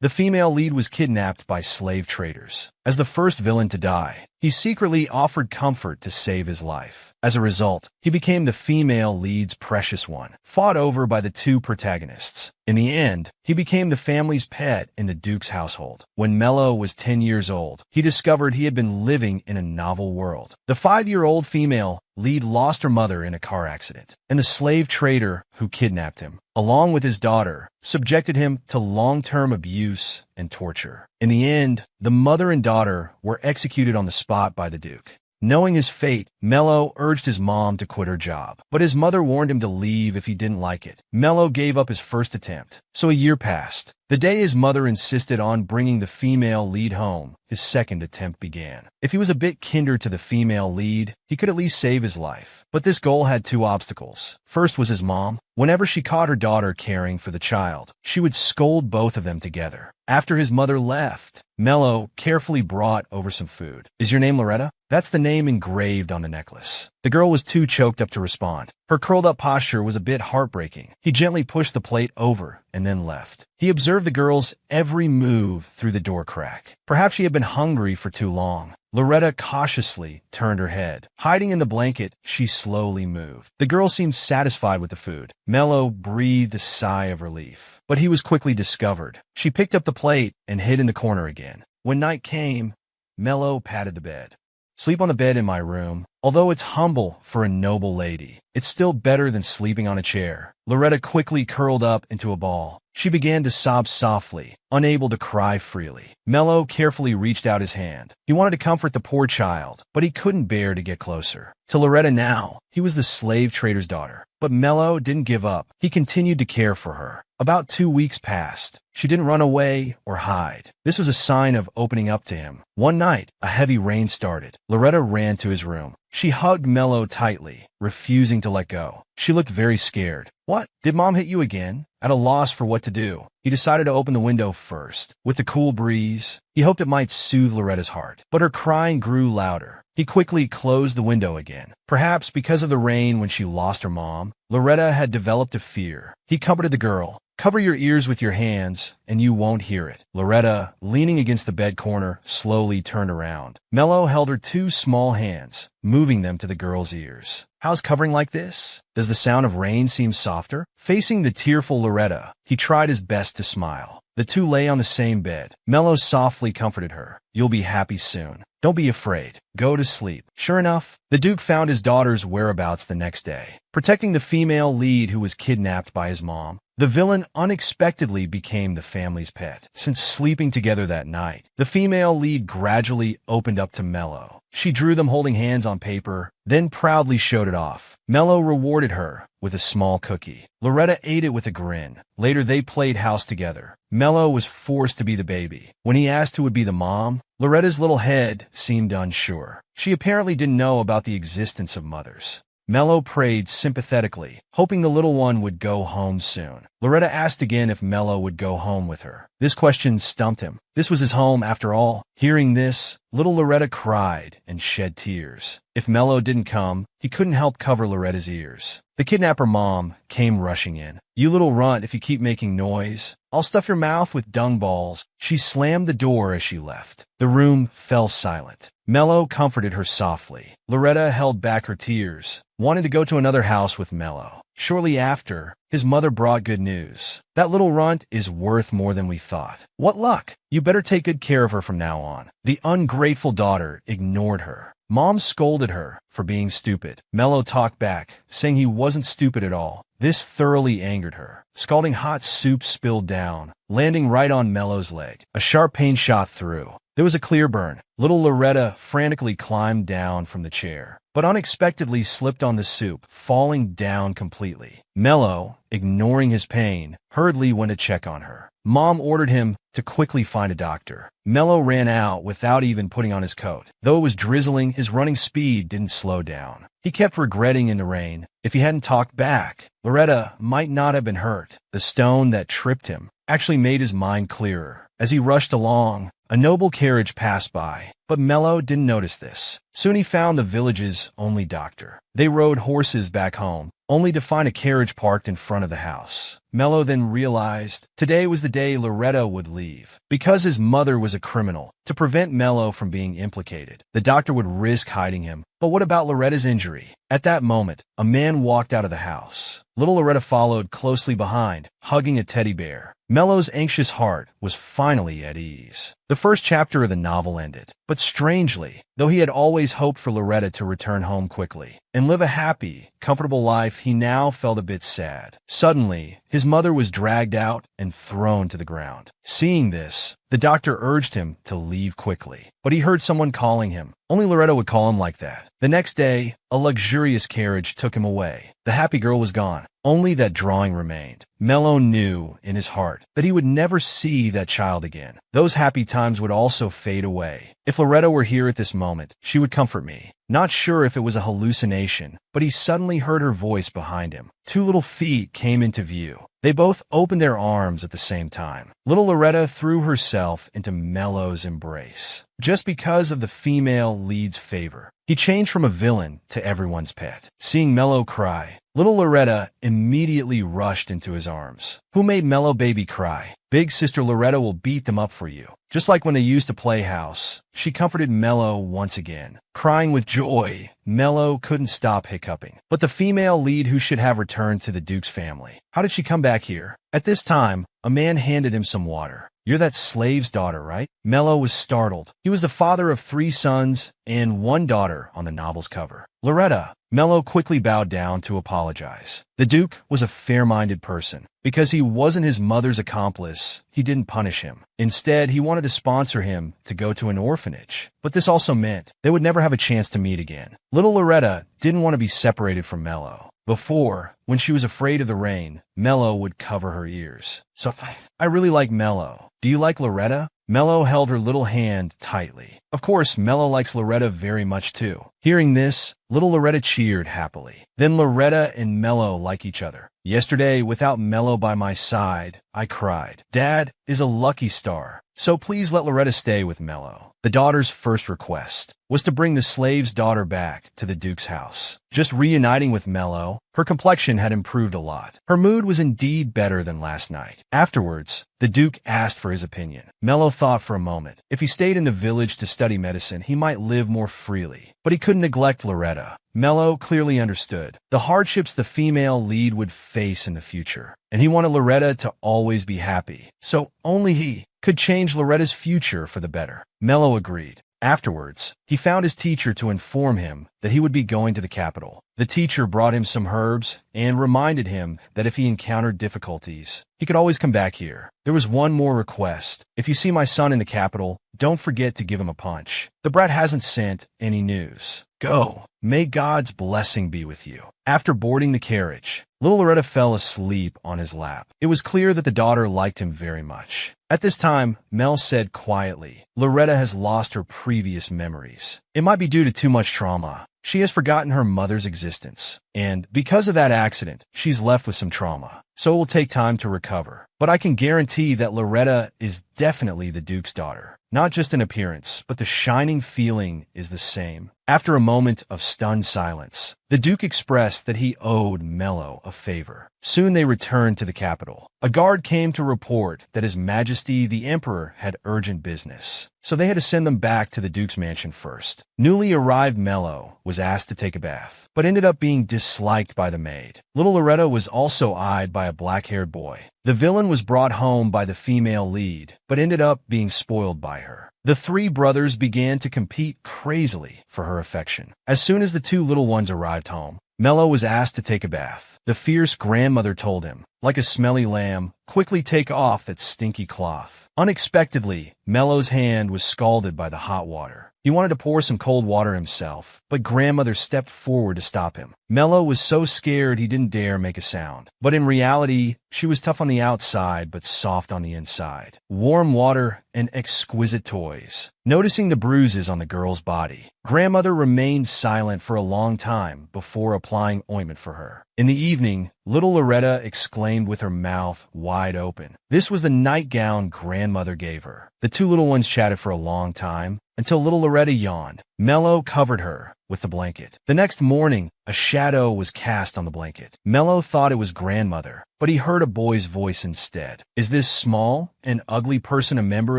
The female lead was kidnapped by slave traders. As the first villain to die, he secretly offered comfort to save his life. As a result, he became the female lead's precious one, fought over by the two protagonists. In the end, he became the family's pet in the Duke's household. When Mello was 10 years old, he discovered he had been living in a novel world. The 5-year-old female lead lost her mother in a car accident, and the slave trader who kidnapped him, along with his daughter, subjected him to long-term abuse and torture. In the end, the mother and daughter were executed on the spot by the Duke. Knowing his fate, Mello urged his mom to quit her job, but his mother warned him to leave if he didn't like it. Mello gave up his first attempt, so a year passed. The day his mother insisted on bringing the female lead home, his second attempt began. If he was a bit kinder to the female lead, he could at least save his life. But this goal had two obstacles. First was his mom. Whenever she caught her daughter caring for the child, she would scold both of them together. After his mother left, Mello carefully brought over some food. "Is your name Loretta?" That's the name engraved on the necklace. The girl was too choked up to respond. Her curled-up posture was a bit heartbreaking. He gently pushed the plate over and then left. He observed the girl's every move through the door crack. Perhaps she had been hungry for too long. Loretta cautiously turned her head. Hiding in the blanket, she slowly moved. The girl seemed satisfied with the food. Mello breathed a sigh of relief. But he was quickly discovered. She picked up the plate and hid in the corner again. When night came, Mello patted the bed. "Sleep on the bed in my room. Although it's humble for a noble lady, it's still better than sleeping on a chair." Loretta quickly curled up into a ball. She began to sob softly, unable to cry freely. Mello carefully reached out his hand. He wanted to comfort the poor child, but he couldn't bear to get closer. To Loretta now, he was the slave trader's daughter. But Mello didn't give up. He continued to care for her. About 2 weeks passed. She didn't run away or hide. This was a sign of opening up to him. One night, a heavy rain started. Loretta ran to his room. She hugged Mello tightly, refusing to let go. She looked very scared. "What? Did Mom hit you again?" At a loss for what to do, he decided to open the window first. With the cool breeze, he hoped it might soothe Loretta's heart. But her crying grew louder. He quickly closed the window again. Perhaps because of the rain when she lost her mom, Loretta had developed a fear. He comforted the girl. "Cover your ears with your hands, and you won't hear it." Loretta, leaning against the bed corner, slowly turned around. Mello held her two small hands, moving them to the girl's ears. "How's covering like this? Does the sound of rain seem softer?" Facing the tearful Loretta, he tried his best to smile. The two lay on the same bed. Mello softly comforted her. "You'll be happy soon. Don't be afraid. Go to sleep." Sure enough, the Duke found his daughter's whereabouts the next day. Protecting the female lead who was kidnapped by his mom, the villain unexpectedly became the family's pet. Since sleeping together that night, the female lead gradually opened up to Mello. She drew them holding hands on paper, then proudly showed it off. Mello rewarded her with a small cookie. Loretta ate it with a grin. Later, they played house together. Mello was forced to be the baby. When he asked who would be the mom, Loretta's little head seemed unsure. She apparently didn't know about the existence of mothers. Mello prayed sympathetically, hoping the little one would go home soon. Loretta asked again if Mello would go home with her. This question stumped him. This was his home after all. Hearing this, little Loretta cried and shed tears. If Mello didn't come, he couldn't help cover Loretta's ears. The kidnapper mom came rushing in. "You little runt, if you keep making noise, I'll stuff your mouth with dung balls." She slammed the door as she left. The room fell silent. Mello comforted her softly. Loretta held back her tears, wanting to go to another house with Mello. Shortly after, his mother brought good news. "That little runt is worth more than we thought." "What luck! You better take good care of her from now on." The ungrateful daughter ignored her. Mom scolded her for being stupid. Mello talked back, saying he wasn't stupid at all. This thoroughly angered her. Scalding hot soup spilled down, landing right on Mello's leg. A sharp pain shot through. There was a clear burn. Little Loretta frantically climbed down from the chair, but unexpectedly slipped on the soup, falling down completely. Mello, ignoring his pain, hurriedly went to check on her. Mom ordered him to quickly find a doctor. Mello ran out without even putting on his coat. Though it was drizzling, his running speed didn't slow down. He kept regretting in the rain. If he hadn't talked back, Loretta might not have been hurt. The stone that tripped him actually made his mind clearer. As he rushed along, a noble carriage passed by, but Mello didn't notice this. Soon he found the village's only doctor. They rode horses back home, only to find a carriage parked in front of the house. Mello then realized today was the day Loretta would leave. Because his mother was a criminal, to prevent Mello from being implicated, the doctor would risk hiding him. But what about Loretta's injury? At that moment, a man walked out of the house. Little Loretta followed closely behind, hugging a teddy bear. Mello's anxious heart was finally at ease. The first chapter of the novel ended, but strangely, though he had always hoped for Loretta to return home quickly and live a happy, comfortable life, he now felt a bit sad. Suddenly, his mother was dragged out and thrown to the ground. Seeing this, the doctor urged him to leave quickly, but he heard someone calling him. Only Loretta would call him like that. The next day, a luxurious carriage took him away. The happy girl was gone. Only that drawing remained. Mello knew in his heart that he would never see that child again. Those happy times would also fade away. If Loretta were here at this moment, she would comfort me. Not sure if it was a hallucination, but he suddenly heard her voice behind him. Two little feet came into view. They both opened their arms at the same time. Little Loretta threw herself into Mello's embrace. Just because of the female lead's favor, he changed from a villain to everyone's pet. Seeing Mello cry, little Loretta immediately rushed into his arms. Who made Mello baby cry? Big sister Loretta will beat them up for you. Just like when they used to play house, she comforted Mello once again. Crying with joy, Mello couldn't stop hiccuping. But the female lead who should have returned to the Duke's family. How did she come back here? At this time, a man handed him some water. You're that slave's daughter, right? Mello was startled. He was the father of 3 sons and 1 daughter on the novel's cover. Loretta. Mello quickly bowed down to apologize. The Duke was a fair-minded person. Because he wasn't his mother's accomplice, he didn't punish him. Instead, he wanted to sponsor him to go to an orphanage. But this also meant they would never have a chance to meet again. Little Loretta didn't want to be separated from Mello. Before, when she was afraid of the rain, Mello would cover her ears. So, I really like Mello. Do you like Loretta? Mello held her little hand tightly. Of course, Mello likes Loretta very much too. Hearing this, little Loretta cheered happily. Then Loretta and Mello like each other. Yesterday, without Mello by my side, I cried. Dad is a lucky star, so please let Loretta stay with Mello. The daughter's first request was to bring the slave's daughter back to the Duke's house. Just reuniting with Mello, her complexion had improved a lot. Her mood was indeed better than last night. Afterwards, the Duke asked for his opinion. Mello thought for a moment. If he stayed in the village to study medicine, he might live more freely. But he couldn't neglect Loretta. Mello clearly understood the hardships the female lead would face in the future, and he wanted Loretta to always be happy. So only he could change Loretta's future for the better. Mello agreed. Afterwards, he found his teacher to inform him that he would be going to the capital. The teacher brought him some herbs and reminded him that if he encountered difficulties, he could always come back here. There was one more request. If you see my son in the capital, don't forget to give him a punch. The brat hasn't sent any news. Go. May God's blessing be with you. After boarding the carriage, little Loretta fell asleep on his lap. It was clear that the daughter liked him very much. At this time, Mel said quietly, Loretta has lost her previous memories. It might be due to too much trauma. She has forgotten her mother's existence. And because of that accident, she's left with some trauma. So it will take time to recover. But I can guarantee that Loretta is definitely the Duke's daughter. Not just in appearance, but the shining feeling is the same. After a moment of stunned silence, the Duke expressed that he owed Mello a favor. Soon they returned to the capital. A guard came to report that His Majesty the Emperor had urgent business, so they had to send them back to the Duke's mansion first. Newly arrived Mello was asked to take a bath, but ended up being disliked by the maid. Little Loretta was also eyed by a black-haired boy. The villain was brought home by the female lead, but ended up being spoiled by her. The 3 brothers began to compete crazily for her affection. As soon as the 2 little ones arrived home, Mello was asked to take a bath. The fierce grandmother told him, like a smelly lamb, quickly take off that stinky cloth. Unexpectedly, Mello's hand was scalded by the hot water. He wanted to pour some cold water himself, but grandmother stepped forward to stop him. Mello was so scared he didn't dare make a sound. But in reality, she was tough on the outside but soft on the inside. Warm water and exquisite toys. Noticing the bruises on the girl's body, grandmother remained silent for a long time before applying ointment for her. In the evening, little Loretta exclaimed with her mouth wide open. This was the nightgown grandmother gave her. The 2 little ones chatted for a long time, until little Loretta yawned. Mello covered her, with the blanket. The next morning, a shadow was cast on the blanket. Mello thought it was grandmother, but he heard a boy's voice instead. Is this small and ugly person a member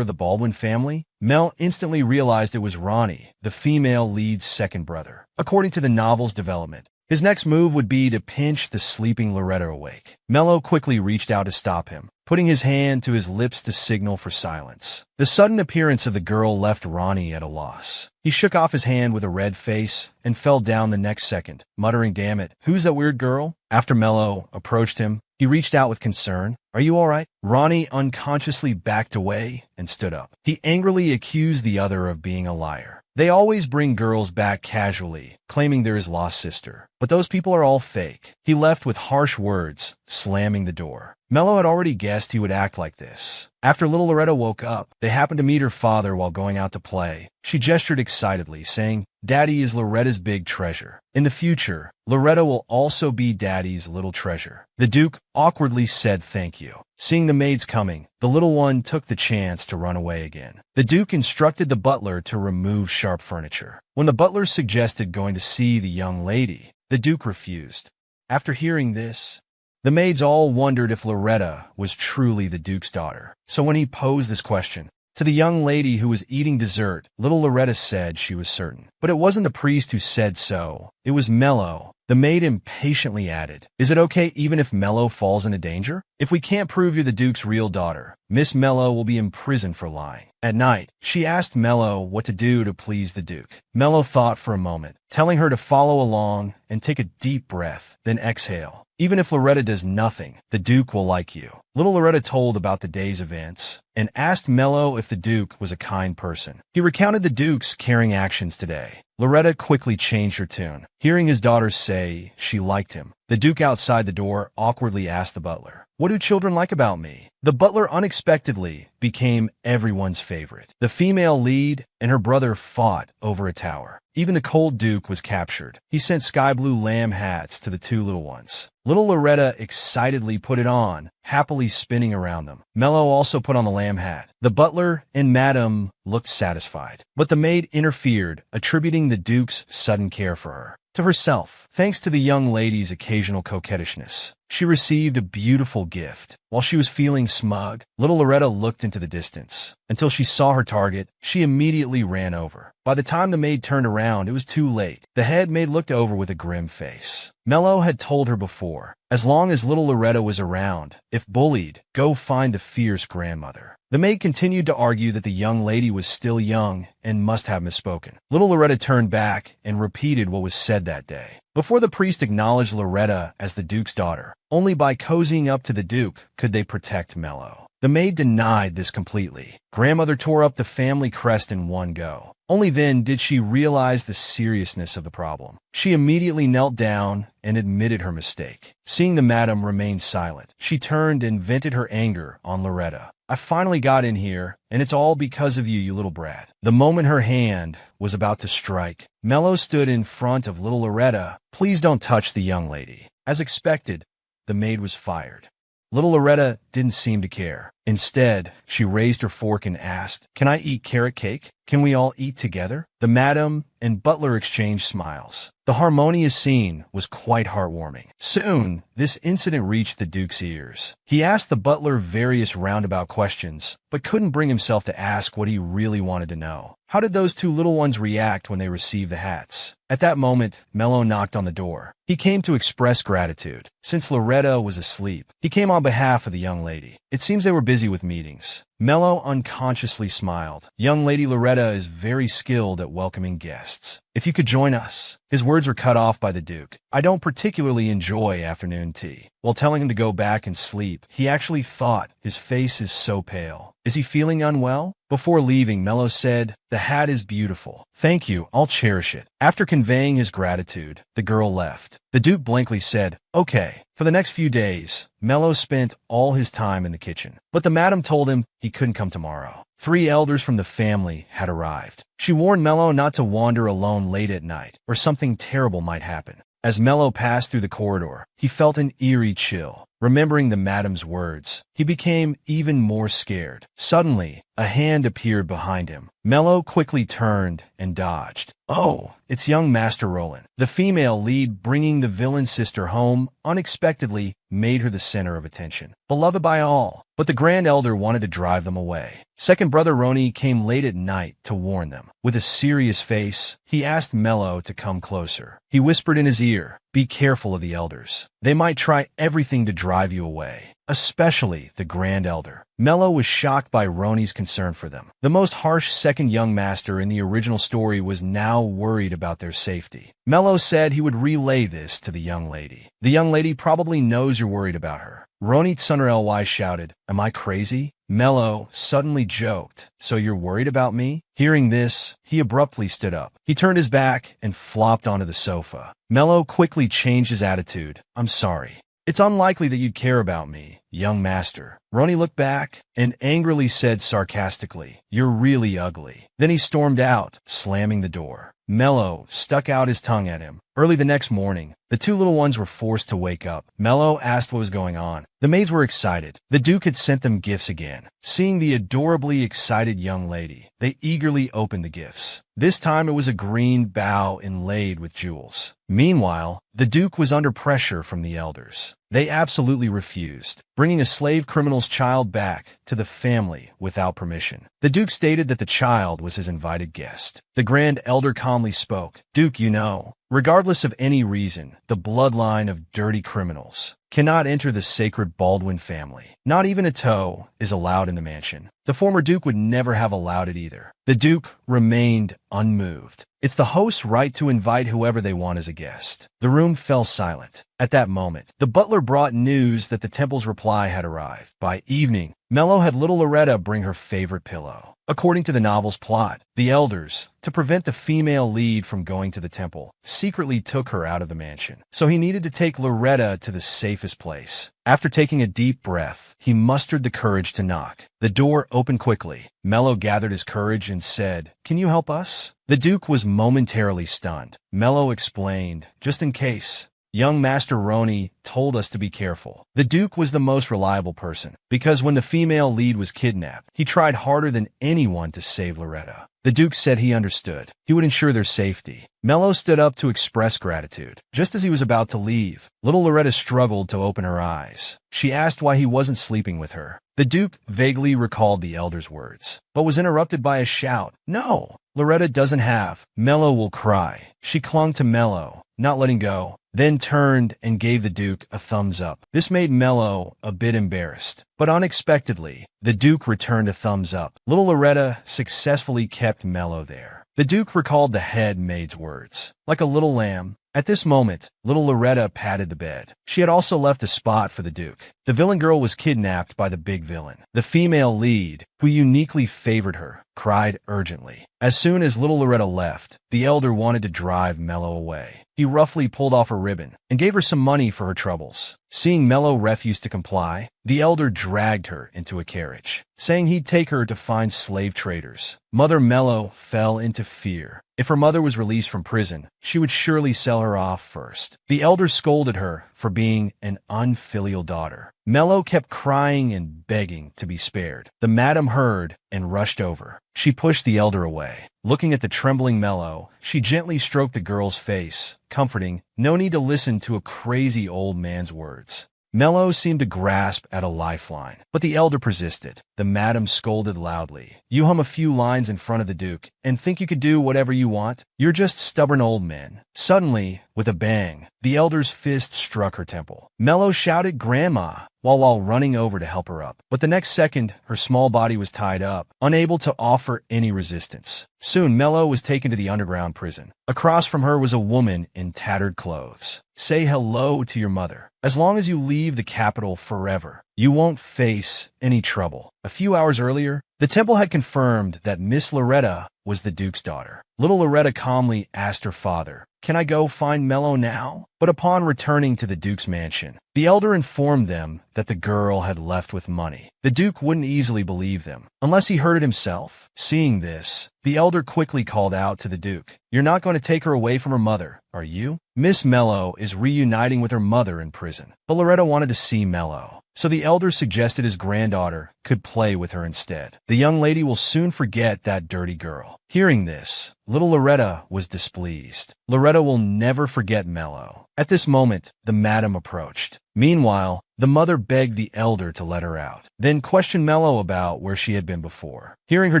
of the Baldwin family? Mel instantly realized it was Ronnie, the female lead's second brother. According to the novel's development, his next move would be to pinch the sleeping Loretta awake. Mello quickly reached out to stop him, putting his hand to his lips to signal for silence. The sudden appearance of the girl left Ronnie at a loss. He shook off his hand with a red face and fell down the next second, muttering, "Damn it, who's that weird girl?" After Mello approached him, he reached out with concern. "Are you all right?" Ronnie unconsciously backed away and stood up. He angrily accused the other of being a liar. They always bring girls back casually, claiming they're his lost sister. But those people are all fake. He left with harsh words, slamming the door. Mello had already guessed he would act like this. After little Loretta woke up, they happened to meet her father while going out to play. She gestured excitedly, saying, "Daddy is Loretta's big treasure. In the future, Loretta will also be Daddy's little treasure." The Duke awkwardly said thank you. Seeing the maids coming, the little one took the chance to run away again. The Duke instructed the butler to remove sharp furniture. When the butler suggested going to see the young lady, the Duke refused. After hearing this, the maids all wondered if Loretta was truly the Duke's daughter. So when he posed this question to the young lady who was eating dessert, little Loretta said she was certain. But it wasn't the priest who said so. It was Mello. The maid impatiently added, "Is it okay even if Mello falls into danger? If we can't prove you're the Duke's real daughter, Miss Mello will be in prison for lying." At night, she asked Mello what to do to please the Duke. Mello thought for a moment, telling her to follow along and take a deep breath, then exhale. "Even if Loretta does nothing, the Duke will like you." Little Loretta told about the day's events and asked Mello if the Duke was a kind person. He recounted the Duke's caring actions today. Loretta quickly changed her tune, hearing his daughter say she liked him. The Duke outside the door awkwardly asked the butler, "What do children like about me?" The butler unexpectedly became everyone's favorite. The female lead and her brother fought over a tower. Even the cold Duke was captured. He sent sky blue lamb hats to the two little ones. Little Loretta excitedly put it on, happily spinning around them. Mello also put on the lamb hat. The butler and Madame looked satisfied, but the maid interfered, attributing the Duke's sudden care for her to herself. Thanks to the young lady's occasional coquettishness, she received a beautiful gift. While she was feeling smug, little Loretta looked into the distance. Until she saw her target, she immediately ran over. By the time the maid turned around, it was too late. The head maid looked over with a grim face. Mello had told her before, as long as little Loretta was around, if bullied, go find the fierce grandmother. The maid continued to argue that the young lady was still young and must have misspoken. Little Loretta turned back and repeated what was said that day. Before the priest acknowledged Loretta as the Duke's daughter, only by cozying up to the Duke could they protect Mello. The maid denied this completely. Grandmother tore up the family crest in one go. Only then did she realize the seriousness of the problem. She immediately knelt down and admitted her mistake. Seeing the madam remain silent, she turned and vented her anger on Loretta. "I finally got in here, and it's all because of you, you little brat." The moment her hand was about to strike, Mello stood in front of little Loretta. "Please don't touch the young lady." As expected, the maid was fired. Little Loretta didn't seem to care. Instead, she raised her fork and asked, "Can I eat carrot cake? Can we all eat together?" The madam and butler exchanged smiles. The harmonious scene was quite heartwarming. Soon, this incident reached the Duke's ears. He asked the butler various roundabout questions, but couldn't bring himself to ask what he really wanted to know. How did those two little ones react when they received the hats? At that moment, Mello knocked on the door. He came to express gratitude. Since Loretta was asleep, he came on behalf of the young lady. It seems they were busy with meetings. Mello unconsciously smiled. "Young Lady Loretta is very skilled at welcoming guests. If you could join us." His words were cut off by the Duke. "I don't particularly enjoy afternoon tea." While telling him to go back and sleep, he actually thought, his face is so pale. Is he feeling unwell? Before leaving, Mello said, "The hat is beautiful. Thank you, I'll cherish it." After conveying his gratitude, the girl left. The Duke blankly said, "Okay." For the next few days, Mello spent all his time in the kitchen. But the madam told him he couldn't come tomorrow. 3 elders from the family had arrived. She warned Mello not to wander alone late at night, or something terrible might happen. As Mello passed through the corridor, he felt an eerie chill. Remembering the madam's words, he became even more scared. Suddenly, a hand appeared behind him. Mello quickly turned and dodged. Oh, it's young Master Roland. The female lead, bringing the villain's sister home, unexpectedly made her the center of attention. Beloved by all, but the Grand Elder wanted to drive them away. Second brother Roni came late at night to warn them. With a serious face, he asked Mello to come closer. He whispered in his ear, "Be careful of the elders. They might try everything to drive you away, especially the Grand Elder." Mello was shocked by Roni's concern for them. The most harsh second young master in the original story was now worried about their safety. Mello said he would relay this to the young lady. "The young lady probably knows you're worried about her." Roni Tsunnerly shouted, "Am I crazy?" Mello suddenly joked, "So you're worried about me?" Hearing this, he abruptly stood up. He turned his back and flopped onto the sofa. Mello quickly changed his attitude. "I'm sorry. It's unlikely that you'd care about me, young master." Roni looked back and angrily said sarcastically, "You're really ugly." Then he stormed out, slamming the door. Mello stuck out his tongue at him. Early the next morning, the two little ones were forced to wake up. Mello asked what was going on. The maids were excited. The Duke had sent them gifts again. Seeing the adorably excited young lady, they eagerly opened the gifts. This time it was a green bow inlaid with jewels. Meanwhile, the Duke was under pressure from the elders. They absolutely refused, bringing a slave criminal's child back to the family without permission. The Duke stated that the child was his invited guest. The Grand Elder calmly spoke. "Duke, you know, regardless of any reason, the bloodline of dirty criminals cannot enter the sacred Baldwin family. Not even a toe is allowed in the mansion." The former Duke would never have allowed it either. The Duke remained unmoved. It's the host's right to invite whoever they want as a guest. The room fell silent. At that moment, the butler brought news that the temple's reply had arrived. By evening, Mello had little Loretta bring her favorite pillow. According to the novel's plot, the elders, to prevent the female lead from going to the temple, secretly took her out of the mansion. So he needed to take Loretta to the safest place. After taking a deep breath, he mustered the courage to knock. The door opened quickly. Mello gathered his courage and said, "Can you help us?" The Duke was momentarily stunned. Mello explained, "Just in case. Young Master Roni told us to be careful." The Duke was the most reliable person, because when the female lead was kidnapped, he tried harder than anyone to save Loretta. The Duke said he understood. He would ensure their safety. Mello stood up to express gratitude. Just as he was about to leave, little Loretta struggled to open her eyes. She asked why he wasn't sleeping with her. The Duke vaguely recalled the elder's words, but was interrupted by a shout. "No, Loretta doesn't have." Mello will cry. She clung to Mello, not letting go, then turned and gave the Duke a thumbs up. This made Mello a bit embarrassed, but unexpectedly, the Duke returned a thumbs up. Little Loretta successfully kept Mello there. The Duke recalled the head maid's words. "Like a little lamb." At this moment, little Loretta patted the bed. She had also left a spot for the Duke. The villain girl was kidnapped by the big villain. The female lead, who uniquely favored her, cried urgently. As soon as little Loretta left, the elder wanted to drive Mello away. He roughly pulled off her ribbon and gave her some money for her troubles. Seeing Mello refuse to comply, the elder dragged her into a carriage, saying he'd take her to find slave traders. Mother Mello fell into fear. If her mother was released from prison, she would surely sell her off first. The elder scolded her for being an unfilial daughter. Mello kept crying and begging to be spared. The madam heard and rushed over. She pushed the elder away. Looking at the trembling Mello, she gently stroked the girl's face, comforting, "No need to listen to a crazy old man's words." Mello seemed to grasp at a lifeline, but the elder persisted. The madam scolded loudly. "You hum a few lines in front of the Duke and think you could do whatever you want? You're just stubborn old men." Suddenly, with a bang, the elder's fist struck her temple. Mello shouted, "Grandma," while running over to help her up. But the next second, her small body was tied up, unable to offer any resistance. Soon, Mello was taken to the underground prison. Across from her was a woman in tattered clothes. "Say hello to your mother. As long as you leave the capital forever, you won't face any trouble." A few hours earlier, the temple had confirmed that Miss Loretta was the Duke's daughter. Little Loretta calmly asked her father, "Can I go find Mello now?" But upon returning to the Duke's mansion, The elder informed them that the girl had left with money. The Duke wouldn't easily believe them, unless he heard it himself. Seeing this, the elder quickly called out to the Duke, "You're not going to take her away from her mother, are you?" Miss Mello is reuniting with her mother in prison, but Loretta wanted to see Mello, so the elder suggested his granddaughter could play with her instead. The young lady will soon forget that dirty girl. Hearing this, little Loretta was displeased. Loretta will never forget Mello. At this moment, the madam approached. Meanwhile, the mother begged the elder to let her out, then questioned Mello about where she had been before. Hearing her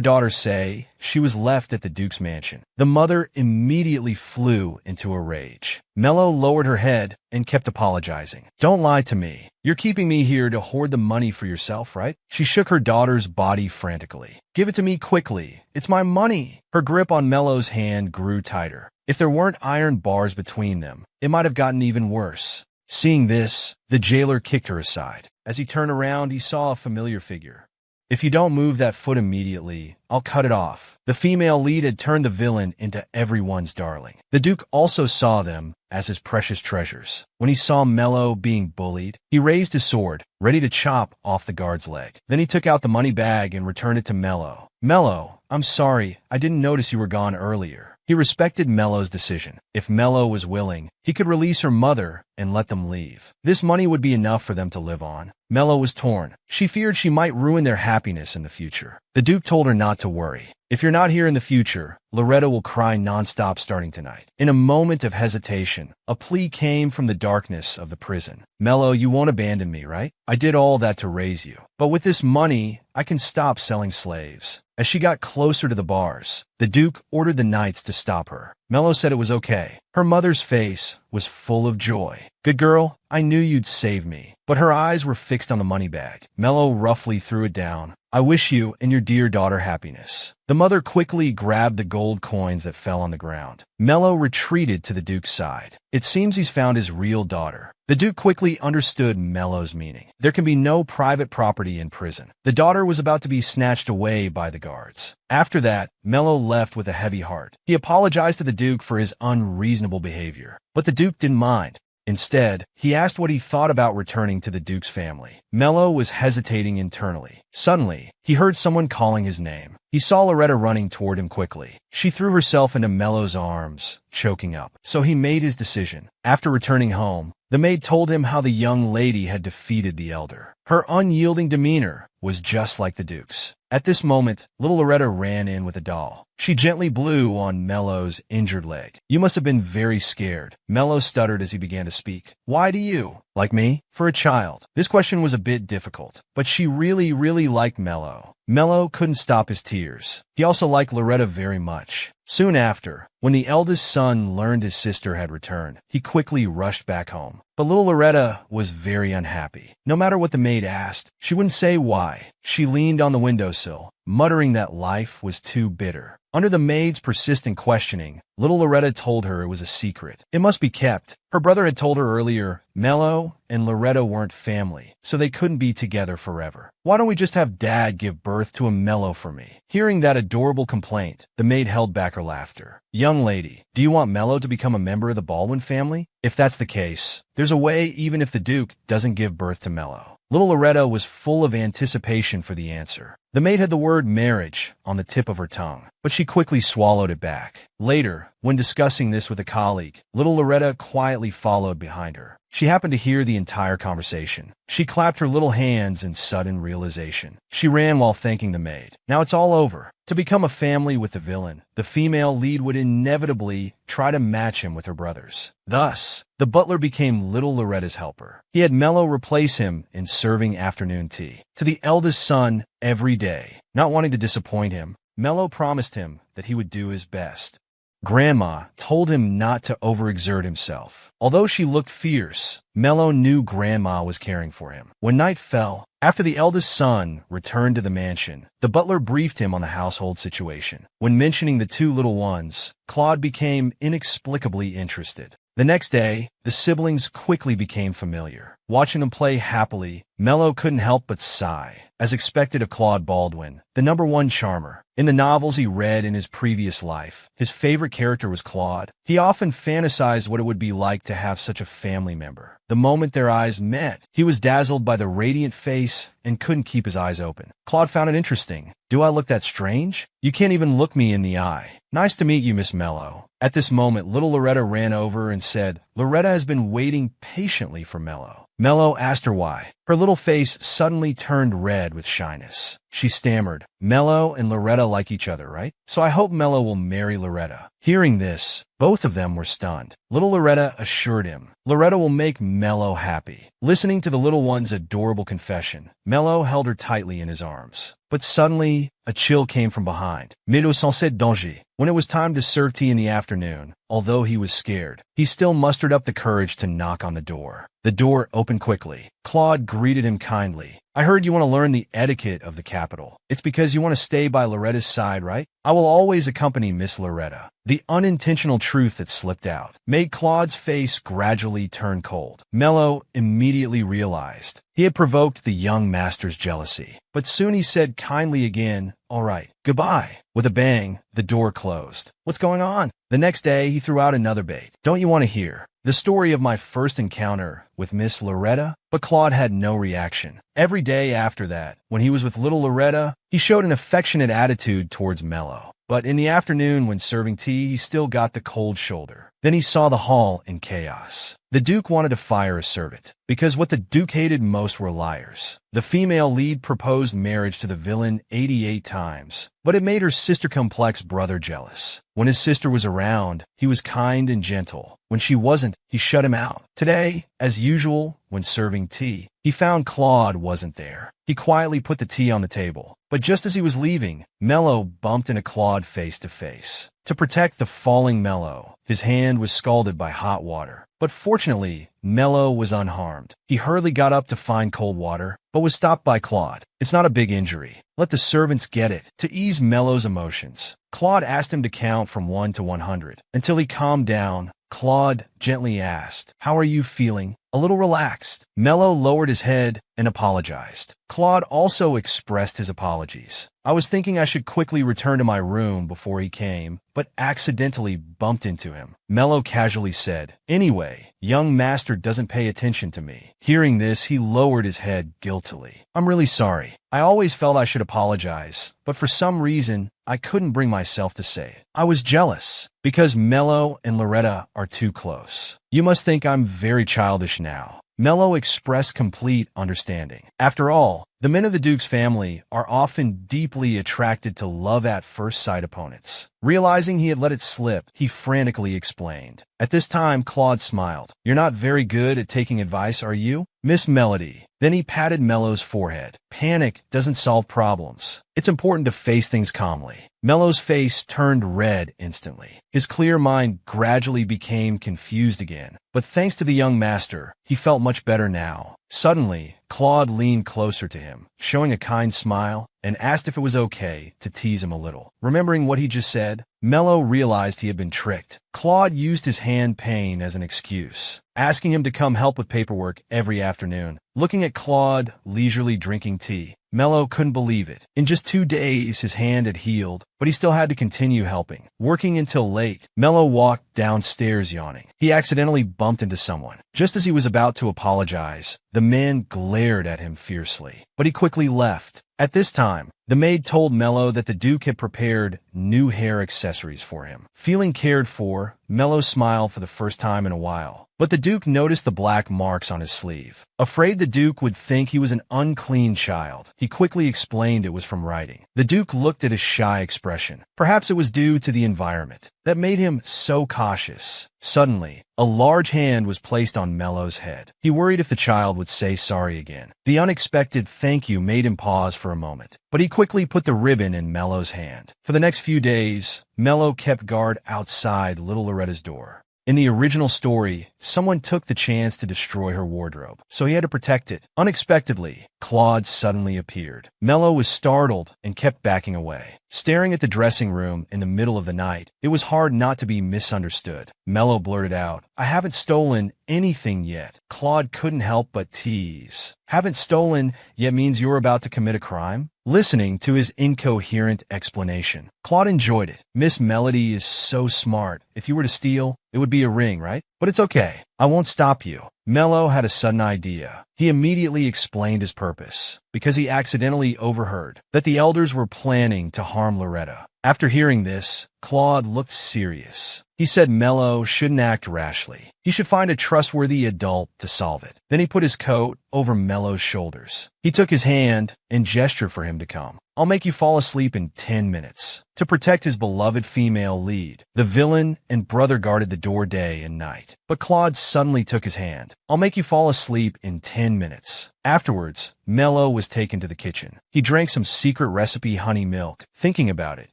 daughter say she was left at the Duke's mansion, the mother immediately flew into a rage. Mello lowered her head and kept apologizing. "Don't lie to me. You're keeping me here to hoard the money for yourself, right?" She shook her daughter's body frantically. "Give it to me quickly. It's my money." Her grip on Mello's hand grew tighter. If there weren't iron bars between them, it might have gotten even worse. Seeing this, the jailer kicked her aside. As he turned around, he saw a familiar figure. "If you don't move that foot immediately, I'll cut it off." The female lead had turned the villain into everyone's darling. The Duke also saw them as his precious treasures. When he saw Mello being bullied, he raised his sword, ready to chop off the guard's leg. Then he took out the money bag and returned it to Mello. "Mello, I'm sorry, I didn't notice you were gone earlier." He respected Mello's decision. If Mello was willing, he could release her mother and let them leave. This money would be enough for them to live on. Mello was torn. She feared she might ruin their happiness in the future. The Duke told her not to worry. "If you're not here in the future, Loretta will cry nonstop starting tonight." In a moment of hesitation, a plea came from the darkness of the prison. "Mello, you won't abandon me, right? I did all that to raise you. But with this money, I can stop selling slaves." As she got closer to the bars, the Duke ordered the knights to stop her. Mello said it was okay. Her mother's face was full of joy. "Good girl, I knew you'd save me." But her eyes were fixed on the money bag. Mello roughly threw it down. "I wish you and your dear daughter happiness." The mother quickly grabbed the gold coins that fell on the ground. Mello retreated to the Duke's side. It seems he's found his real daughter. The Duke quickly understood Mello's meaning. There can be no private property in prison. The daughter was about to be snatched away by the guards. After that, Mello left with a heavy heart. He apologized to the Duke for his unreasonable behavior, but the Duke didn't mind. Instead, he asked what he thought about returning to the Duke's family. Mello was hesitating internally. Suddenly, he heard someone calling his name. He saw Loretta running toward him quickly. She threw herself into Mello's arms, choking up. So he made his decision. After returning home, the maid told him how the young lady had defeated the elder. Her unyielding demeanor was just like the Duke's. At this moment, little Loretta ran in with a doll. She gently blew on Mello's injured leg. "You must have been very scared." Mello stuttered as he began to speak. "Why do you? Like me? For a child." This question was a bit difficult, but she really liked Mello. Mello couldn't stop his tears. He also liked Loretta very much. Soon after, when the eldest son learned his sister had returned, he quickly rushed back home. But little Loretta was very unhappy. No matter what the maid asked, she wouldn't say why. She leaned on the windowsill, muttering that life was too bitter. Under the maid's persistent questioning, little Loretta told her it was a secret. It must be kept. Her brother had told her earlier, Mello and Loretta weren't family, so they couldn't be together forever. "Why don't we just have Dad give birth to a Mello for me?" Hearing that adorable complaint, the maid held back her laughter. "Young lady, do you want Mello to become a member of the Baldwin family? If that's the case, there's a way even if the Duke doesn't give birth to Mello." Little Loretta was full of anticipation for the answer. The maid had the word marriage on the tip of her tongue, but she quickly swallowed it back. Later, when discussing this with a colleague, little Loretta quietly followed behind her. She happened to hear the entire conversation. She clapped her little hands in sudden realization. She ran while thanking the maid. Now it's all over. To become a family with the villain, the female lead would inevitably try to match him with her brothers. Thus, the butler became little Loretta's helper. He had Mello replace him in serving afternoon tea to the eldest son every day. Not wanting to disappoint him, Mello promised him that he would do his best. Grandma told him not to overexert himself. Although she looked fierce, Mello knew Grandma was caring for him. When night fell, after the eldest son returned to the mansion, the butler briefed him on the household situation. When mentioning the two little ones, Claude became inexplicably interested. The next day, the siblings quickly became familiar. Watching them play happily, Mello couldn't help but sigh, as expected of Claude Baldwin, the #1 charmer. In the novels he read in his previous life, his favorite character was Claude. He often fantasized what it would be like to have such a family member. The moment their eyes met, he was dazzled by the radiant face and couldn't keep his eyes open. Claude found it interesting. "Do I look that strange? You can't even look me in the eye. Nice to meet you, Miss Mello." At this moment, little Loretta ran over and said, Loretta has been waiting patiently for Mello. Mello asked her why. Her little face suddenly turned red with shyness. She stammered, "Mello and Loretta like each other, right? So I hope Mello will marry Loretta." Hearing this, both of them were stunned. Little Loretta assured him, Loretta will make Mello happy. Listening to the little one's adorable confession, Mello held her tightly in his arms. But suddenly, a chill came from behind. Mais au sens danger. When it was time to serve tea in the afternoon, although he was scared, he still mustered up the courage to knock on the door. The door opened quickly. Claude greeted him kindly. "I heard you want to learn the etiquette of the capital. It's because you want to stay by Loretta's side, right? I will always accompany Miss Loretta." The unintentional truth that slipped out made Claude's face gradually turn cold. Mello immediately realized he had provoked the young master's jealousy. But soon he said kindly again, "All right, goodbye." With a bang, the door closed. "What's going on?" The next day, he threw out another bait. "Don't you want to hear the story of my first encounter with Miss Loretta?" But Claude had no reaction. Every day after that, when he was with little Loretta, he showed an affectionate attitude towards Mello. But in the afternoon, when serving tea, he still got the cold shoulder. Then he saw the hall in chaos. The Duke wanted to fire a servant, because what the Duke hated most were liars. The female lead proposed marriage to the villain 88 times, but it made her sister-complex brother jealous. When his sister was around, he was kind and gentle. When she wasn't, he shut him out. Today, as usual, when serving tea, he found Claude wasn't there. He quietly put the tea on the table, but just as he was leaving, Mello bumped into Claude face to face. To protect the falling Mello, his hand was scalded by hot water. But fortunately, Mello was unharmed. He hurriedly got up to find cold water, but was stopped by Claude. "It's not a big injury. Let the servants get it." To ease Mello's emotions, Claude asked him to count from 1 to 100. Until he calmed down, Claude gently asked, "How are you feeling?" A little relaxed, Mello lowered his head and apologized. Claude also expressed his apologies. "I was thinking I should quickly return to my room before he came, but accidentally bumped into him." Mello casually said, "Anyway, young master doesn't pay attention to me." Hearing this, he lowered his head guiltily. "I'm really sorry. I always felt I should apologize, but for some reason, I couldn't bring myself to say it. I was jealous, because Mello and Loretta are too close. You must think I'm very childish now." Mello expressed complete understanding. After all, the men of the Duke's family are often deeply attracted to love-at-first-sight opponents. Realizing he had let it slip, he frantically explained. At this time, Claude smiled. "You're not very good at taking advice, are you, Miss Melody?" Then he patted Mello's forehead. "Panic doesn't solve problems. It's important to face things calmly." Mello's face turned red instantly. His clear mind gradually became confused again. But thanks to the young master, he felt much better now. Suddenly, Claude leaned closer to him, showing a kind smile, and asked if it was okay to tease him a little. Remembering what he just said, Mello realized he had been tricked. Claude used his hand pain as an excuse, asking him to come help with paperwork every afternoon. Looking at Claude leisurely drinking tea, Mello couldn't believe it. In just 2 days, his hand had healed, but he still had to continue helping. Working until late, Mello walked downstairs yawning. He accidentally bumped into someone. Just as he was about to apologize, the man glared at him fiercely, but he quickly left. At this time, the maid told Mello that the Duke had prepared new hair accessories for him. Feeling cared for, Mello smiled for the first time in a while. But the Duke noticed the black marks on his sleeve. Afraid the Duke would think he was an unclean child, he quickly explained it was from writing. The Duke looked at his shy expression. Perhaps it was due to the environment that made him so cautious. Suddenly, a large hand was placed on Mello's head. He worried if the child would say sorry again. The unexpected thank you made him pause for a moment, but he quickly put the ribbon in Mello's hand. For the next few days, Mello kept guard outside little Loretta's door. In the original story, someone took the chance to destroy her wardrobe, so he had to protect it. Unexpectedly, Claude suddenly appeared. Mello was startled and kept backing away. Staring at the dressing room in the middle of the night, it was hard not to be misunderstood. Mello blurted out, "I haven't stolen anything yet." Claude couldn't help but tease. "Haven't stolen yet means you're about to commit a crime?" Listening to his incoherent explanation, Claude enjoyed it. Miss Melody is so smart. If you were to steal, it would be a ring, right? But it's okay. I won't stop you. Mello had a sudden idea. He immediately explained his purpose, because he accidentally overheard that the elders were planning to harm Loretta. After hearing this, Claude looked serious. He said Mello shouldn't act rashly. He should find a trustworthy adult to solve it. Then he put his coat over Mello's shoulders. He took his hand and gestured for him to come. "I'll make you fall asleep in 10 minutes. To protect his beloved female lead, the villain and brother guarded the door day and night. But Claude suddenly took his hand. "I'll make you fall asleep in 10 minutes. Afterwards, Mello was taken to the kitchen. He drank some secret recipe honey milk. Thinking about it,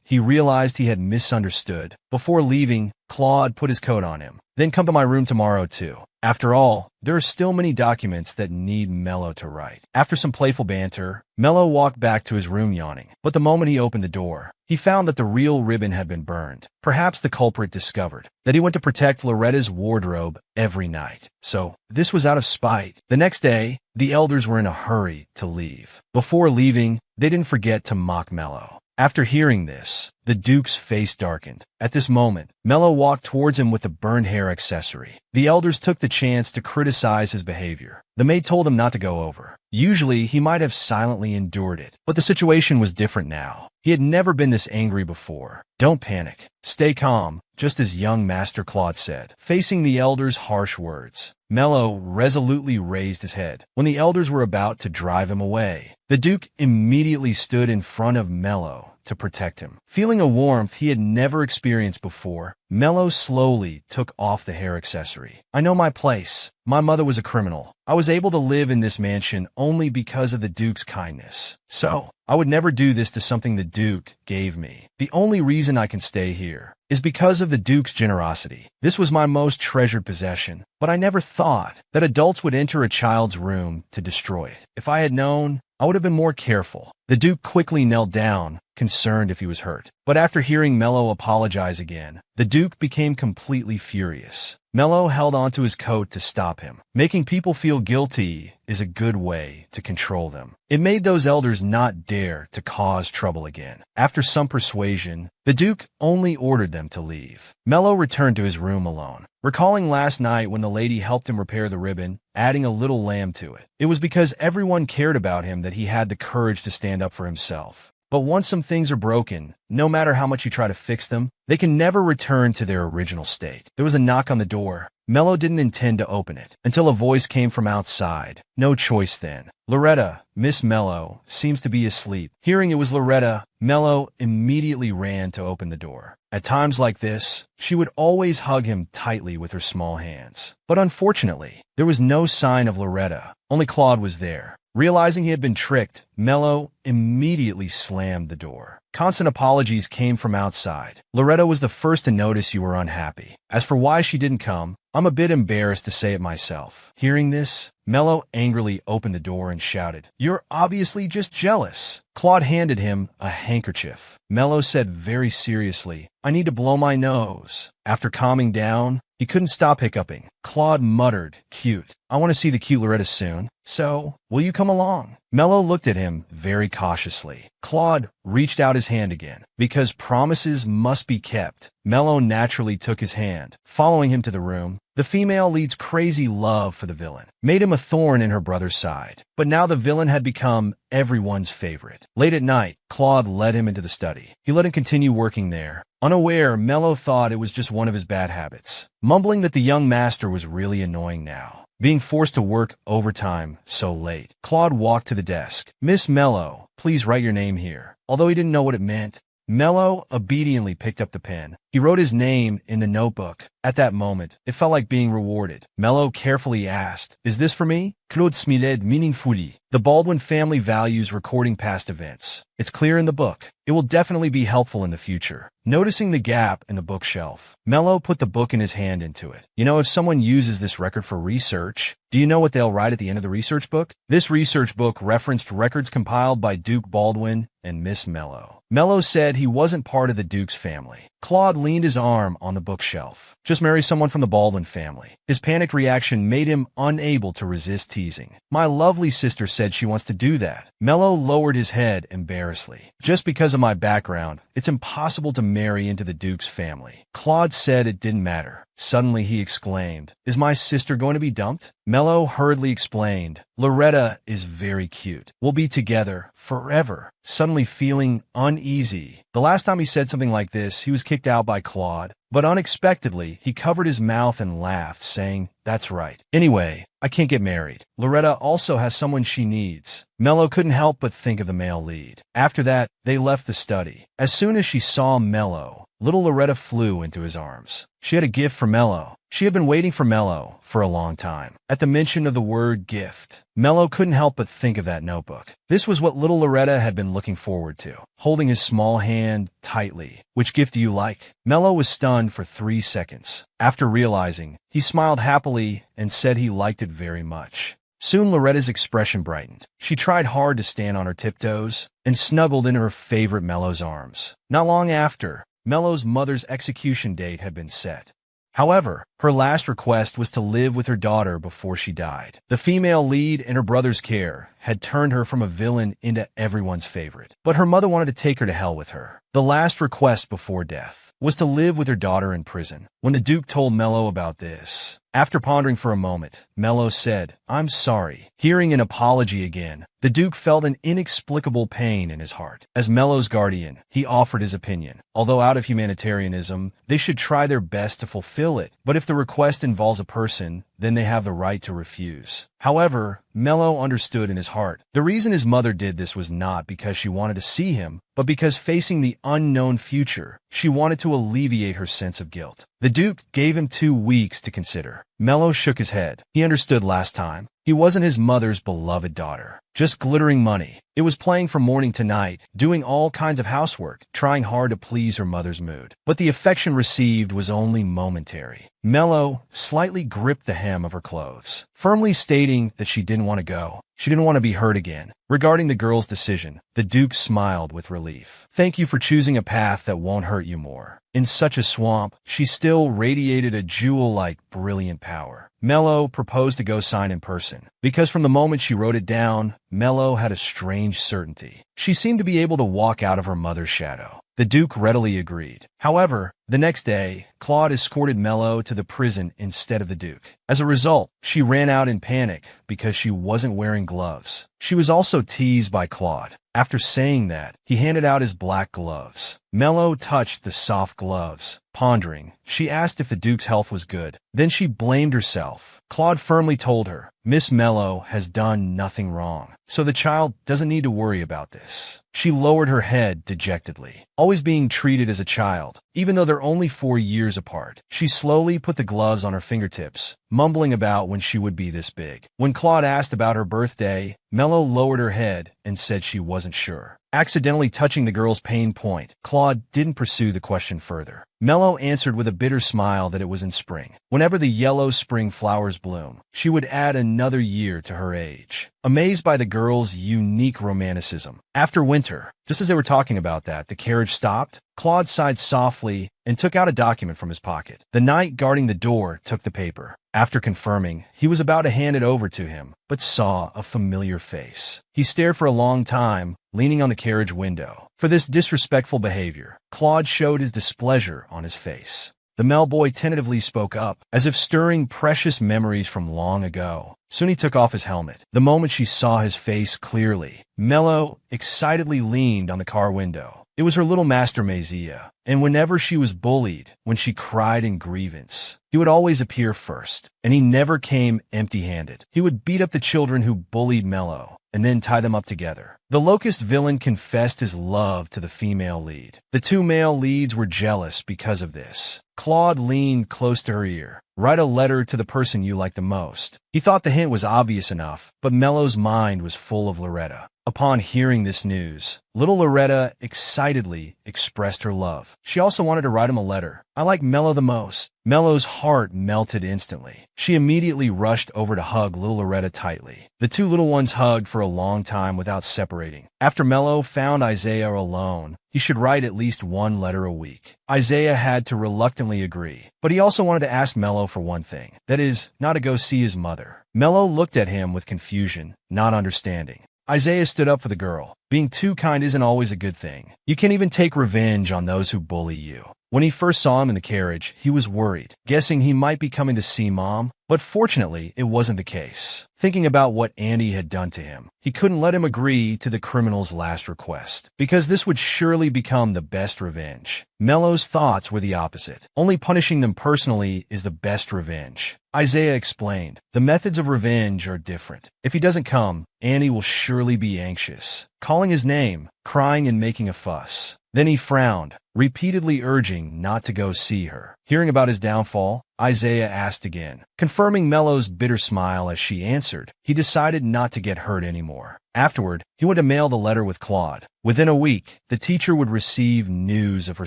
he realized he had misunderstood. Before leaving, Claude put his coat on him. "Then come to my room tomorrow, too." After all, there are still many documents that need Mello to write. After some playful banter, Mello walked back to his room yawning. But the moment he opened the door, he found that the real ribbon had been burned. Perhaps the culprit discovered that he went to protect Loretta's wardrobe every night. So, this was out of spite. The next day, the elders were in a hurry to leave. Before leaving, they didn't forget to mock Mello. After hearing this, the Duke's face darkened. At this moment, Mello walked towards him with the burned hair accessory. The elders took the chance to criticize his behavior. The maid told him not to go over. Usually, he might have silently endured it, but the situation was different now. He had never been this angry before. "Don't panic. Stay calm," just as young Master Claude said. Facing the elders' harsh words, Mello resolutely raised his head. When the elders were about to drive him away, the Duke immediately stood in front of Mello to protect him. Feeling a warmth he had never experienced before, Mello slowly took off the hair accessory. "I know my place. My mother was a criminal. I was able to live in this mansion only because of the Duke's kindness. So, I would never do this to something the Duke gave me. The only reason I can stay here is because of the Duke's generosity. This was my most treasured possession, but I never thought that adults would enter a child's room to destroy it. If I had known, I would have been more careful." The Duke quickly knelt down, concerned if he was hurt. But after hearing Mello apologize again, the Duke became completely furious. Mello held onto his coat to stop him. Making people feel guilty is a good way to control them. It made those elders not dare to cause trouble again. After some persuasion, the Duke only ordered them to leave. Mello returned to his room alone, recalling last night when the lady helped him repair the ribbon, adding a little lamb to it. It was because everyone cared about him that he had the courage to stand up for himself. But once some things are broken, no matter how much you try to fix them, they can never return to their original state. There was a knock on the door. Mello didn't intend to open it until a voice came from outside. No choice then. "Loretta, Miss Mello seems to be asleep." Hearing it was Loretta, Mello immediately ran to open the door. At times like this, she would always hug him tightly with her small hands. But unfortunately, there was no sign of Loretta. Only Claude was there. Realizing he had been tricked, Mello immediately slammed the door. Constant apologies came from outside. "Loretta was the first to notice you were unhappy. As for why she didn't come, I'm a bit embarrassed to say it myself." Hearing this, Mello angrily opened the door and shouted, "You're obviously just jealous." Claude handed him a handkerchief. Mello said very seriously, "I need to blow my nose." After calming down, he couldn't stop hiccuping. Claude muttered, "Cute. I want to see the cute Loretta soon. So, will you come along?" Mello looked at him very cautiously. Claude reached out his hand again. Because promises must be kept, Mello naturally took his hand. Following him to the room, the female lead's crazy love for the villain made him a thorn in her brother's side. But now the villain had become everyone's favorite. Late at night, Claude led him into the study. He let him continue working there. Unaware, Mello thought it was just one of his bad habits, mumbling that the young master was really annoying now, being forced to work overtime so late. Claude walked to the desk. "Miss Mello, please write your name here." Although he didn't know what it meant, Mello obediently picked up the pen. He wrote his name in the notebook. At that moment, it felt like being rewarded. Mello carefully asked, "Is this for me?" Claude smiled meaningfully. The Baldwin family values recording past events. It's clear in the book. It will definitely be helpful in the future. Noticing the gap in the bookshelf, Mello put the book in his hand into it. You know, if someone uses this record for research, do you know what they'll write at the end of the research book? This research book referenced records compiled by Duke Baldwin and Miss Mello. Mello said he wasn't part of the Duke's family. Claude leaned his arm on the bookshelf. Just marry someone from the Baldwin family. His panicked reaction made him unable to resist teasing. My lovely sister said she wants to do that. Mello lowered his head embarrassedly. Just because of my background, it's impossible to marry into the Duke's family. Claude said it didn't matter. Suddenly he exclaimed, "Is my sister going to be dumped?" Mello hurriedly explained, "Loretta is very cute. We'll be together forever." Suddenly feeling uneasy. The last time he said something like this, he was kicked out by Claude. But unexpectedly, he covered his mouth and laughed, saying, "That's right. Anyway, I can't get married. Loretta also has someone she needs." Mello couldn't help but think of the male lead. After that, they left the study. As soon as she saw Mello, little Loretta flew into his arms. She had a gift for Mello. She had been waiting for Mello for a long time. At the mention of the word gift, Mello couldn't help but think of that notebook. This was what little Loretta had been looking forward to, holding his small hand tightly. "Which gift do you like?" Mello was stunned for 3 seconds. After realizing, he smiled happily and said he liked it very much. Soon Loretta's expression brightened. She tried hard to stand on her tiptoes and snuggled in her favorite Mello's arms. Not long after, Mello's mother's execution date had been set. However, her last request was to live with her daughter before she died. The female lead in her brother's care had turned her from a villain into everyone's favorite. But her mother wanted to take her to hell with her. The last request before death was to live with her daughter in prison. When the Duke told Mello about this, after pondering for a moment, Mello said, "I'm sorry." Hearing an apology again, the Duke felt an inexplicable pain in his heart. As Mello's guardian, he offered his opinion. Although out of humanitarianism, they should try their best to fulfill it. But if the request involves a person, then they have the right to refuse. However, Mello understood in his heart, the reason his mother did this was not because she wanted to see him, but because facing the unknown future, she wanted to alleviate her sense of guilt. The Duke gave him 2 weeks to consider. Mello shook his head. He understood last time. He wasn't his mother's beloved daughter. Just glittering money. It was playing from morning to night, doing all kinds of housework, trying hard to please her mother's mood. But the affection received was only momentary. Mello slightly gripped the hem of her clothes, firmly stating that she didn't want to go. She didn't want to be hurt again. Regarding the girl's decision, the Duke smiled with relief. "Thank you for choosing a path that won't hurt you more." In such a swamp, she still radiated a jewel-like brilliant power. Mello proposed to go sign in person, because from the moment she wrote it down, Mello had a strange certainty. She seemed to be able to walk out of her mother's shadow. The Duke readily agreed. However, the next day, Claude escorted Mello to the prison instead of the Duke. As a result, she ran out in panic because she wasn't wearing gloves. She was also teased by Claude. After saying that, he handed out his black gloves. Mello touched the soft gloves. Pondering, she asked if the Duke's health was good. Then she blamed herself. Claude firmly told her, "Miss Mello has done nothing wrong, so the child doesn't need to worry about this." She lowered her head dejectedly, always being treated as a child, even though they're only 4 years apart. She slowly put the gloves on her fingertips, mumbling about when she would be this big. When Claude asked about her birthday, Mello lowered her head and said she wasn't sure. Accidentally touching the girl's pain point, Claude didn't pursue the question further. Mello answered with a bitter smile that it was in spring. Whenever the yellow spring flowers bloom, she would add another year to her age. Amazed by the girl's unique romanticism. After winter, just as they were talking about that, the carriage stopped. Claude sighed softly and took out a document from his pocket. The knight guarding the door took the paper. After confirming, he was about to hand it over to him, but saw a familiar face. He stared for a long time, leaning on the carriage window. For this disrespectful behavior, Claude showed his displeasure on his face. The Melboy tentatively spoke up, as if stirring precious memories from long ago. Soon he took off his helmet. The moment she saw his face clearly, Mello excitedly leaned on the car window. It was her little master Mazia, and whenever she was bullied, when she cried in grievance, he He would always appear first, and he never came empty-handed. He would beat up the children who bullied Mello, and then tie them up together. The Locust villain confessed his love to the female lead. The two male leads were jealous because of this. Claude leaned close to her ear. "Write a letter to the person you like the most." He thought the hint was obvious enough, but Mello's mind was full of Loretta. Upon hearing this news, little Loretta excitedly expressed her love. She also wanted to write him a letter. "I like Mello the most." Mello's heart melted instantly. She immediately rushed over to hug little Loretta tightly. The two little ones hugged for a long time without separating. After Mello found Isaiah alone, he should write at least one letter a week. Isaiah had to reluctantly agree, but he also wanted to ask Mello for one thing. That is, not to go see his mother. Mello looked at him with confusion, not understanding. Isaiah stood up for the girl. Being too kind isn't always a good thing. You can even take revenge on those who bully you. When he first saw him in the carriage, he was worried, guessing he might be coming to see Mom, but fortunately, it wasn't the case. Thinking about what Andy had done to him, he couldn't let him agree to the criminal's last request, because this would surely become the best revenge. Mello's thoughts were the opposite. Only punishing them personally is the best revenge. Isaiah explained, "The methods of revenge are different. If he doesn't come, Annie will surely be anxious, calling his name, crying and making a fuss." Then he frowned, repeatedly urging not to go see her. Hearing about his downfall, Isaiah asked again. Confirming Mello's bitter smile as she answered, he decided not to get hurt anymore. Afterward, he went to mail the letter with Claude. Within a week, the teacher would receive news of her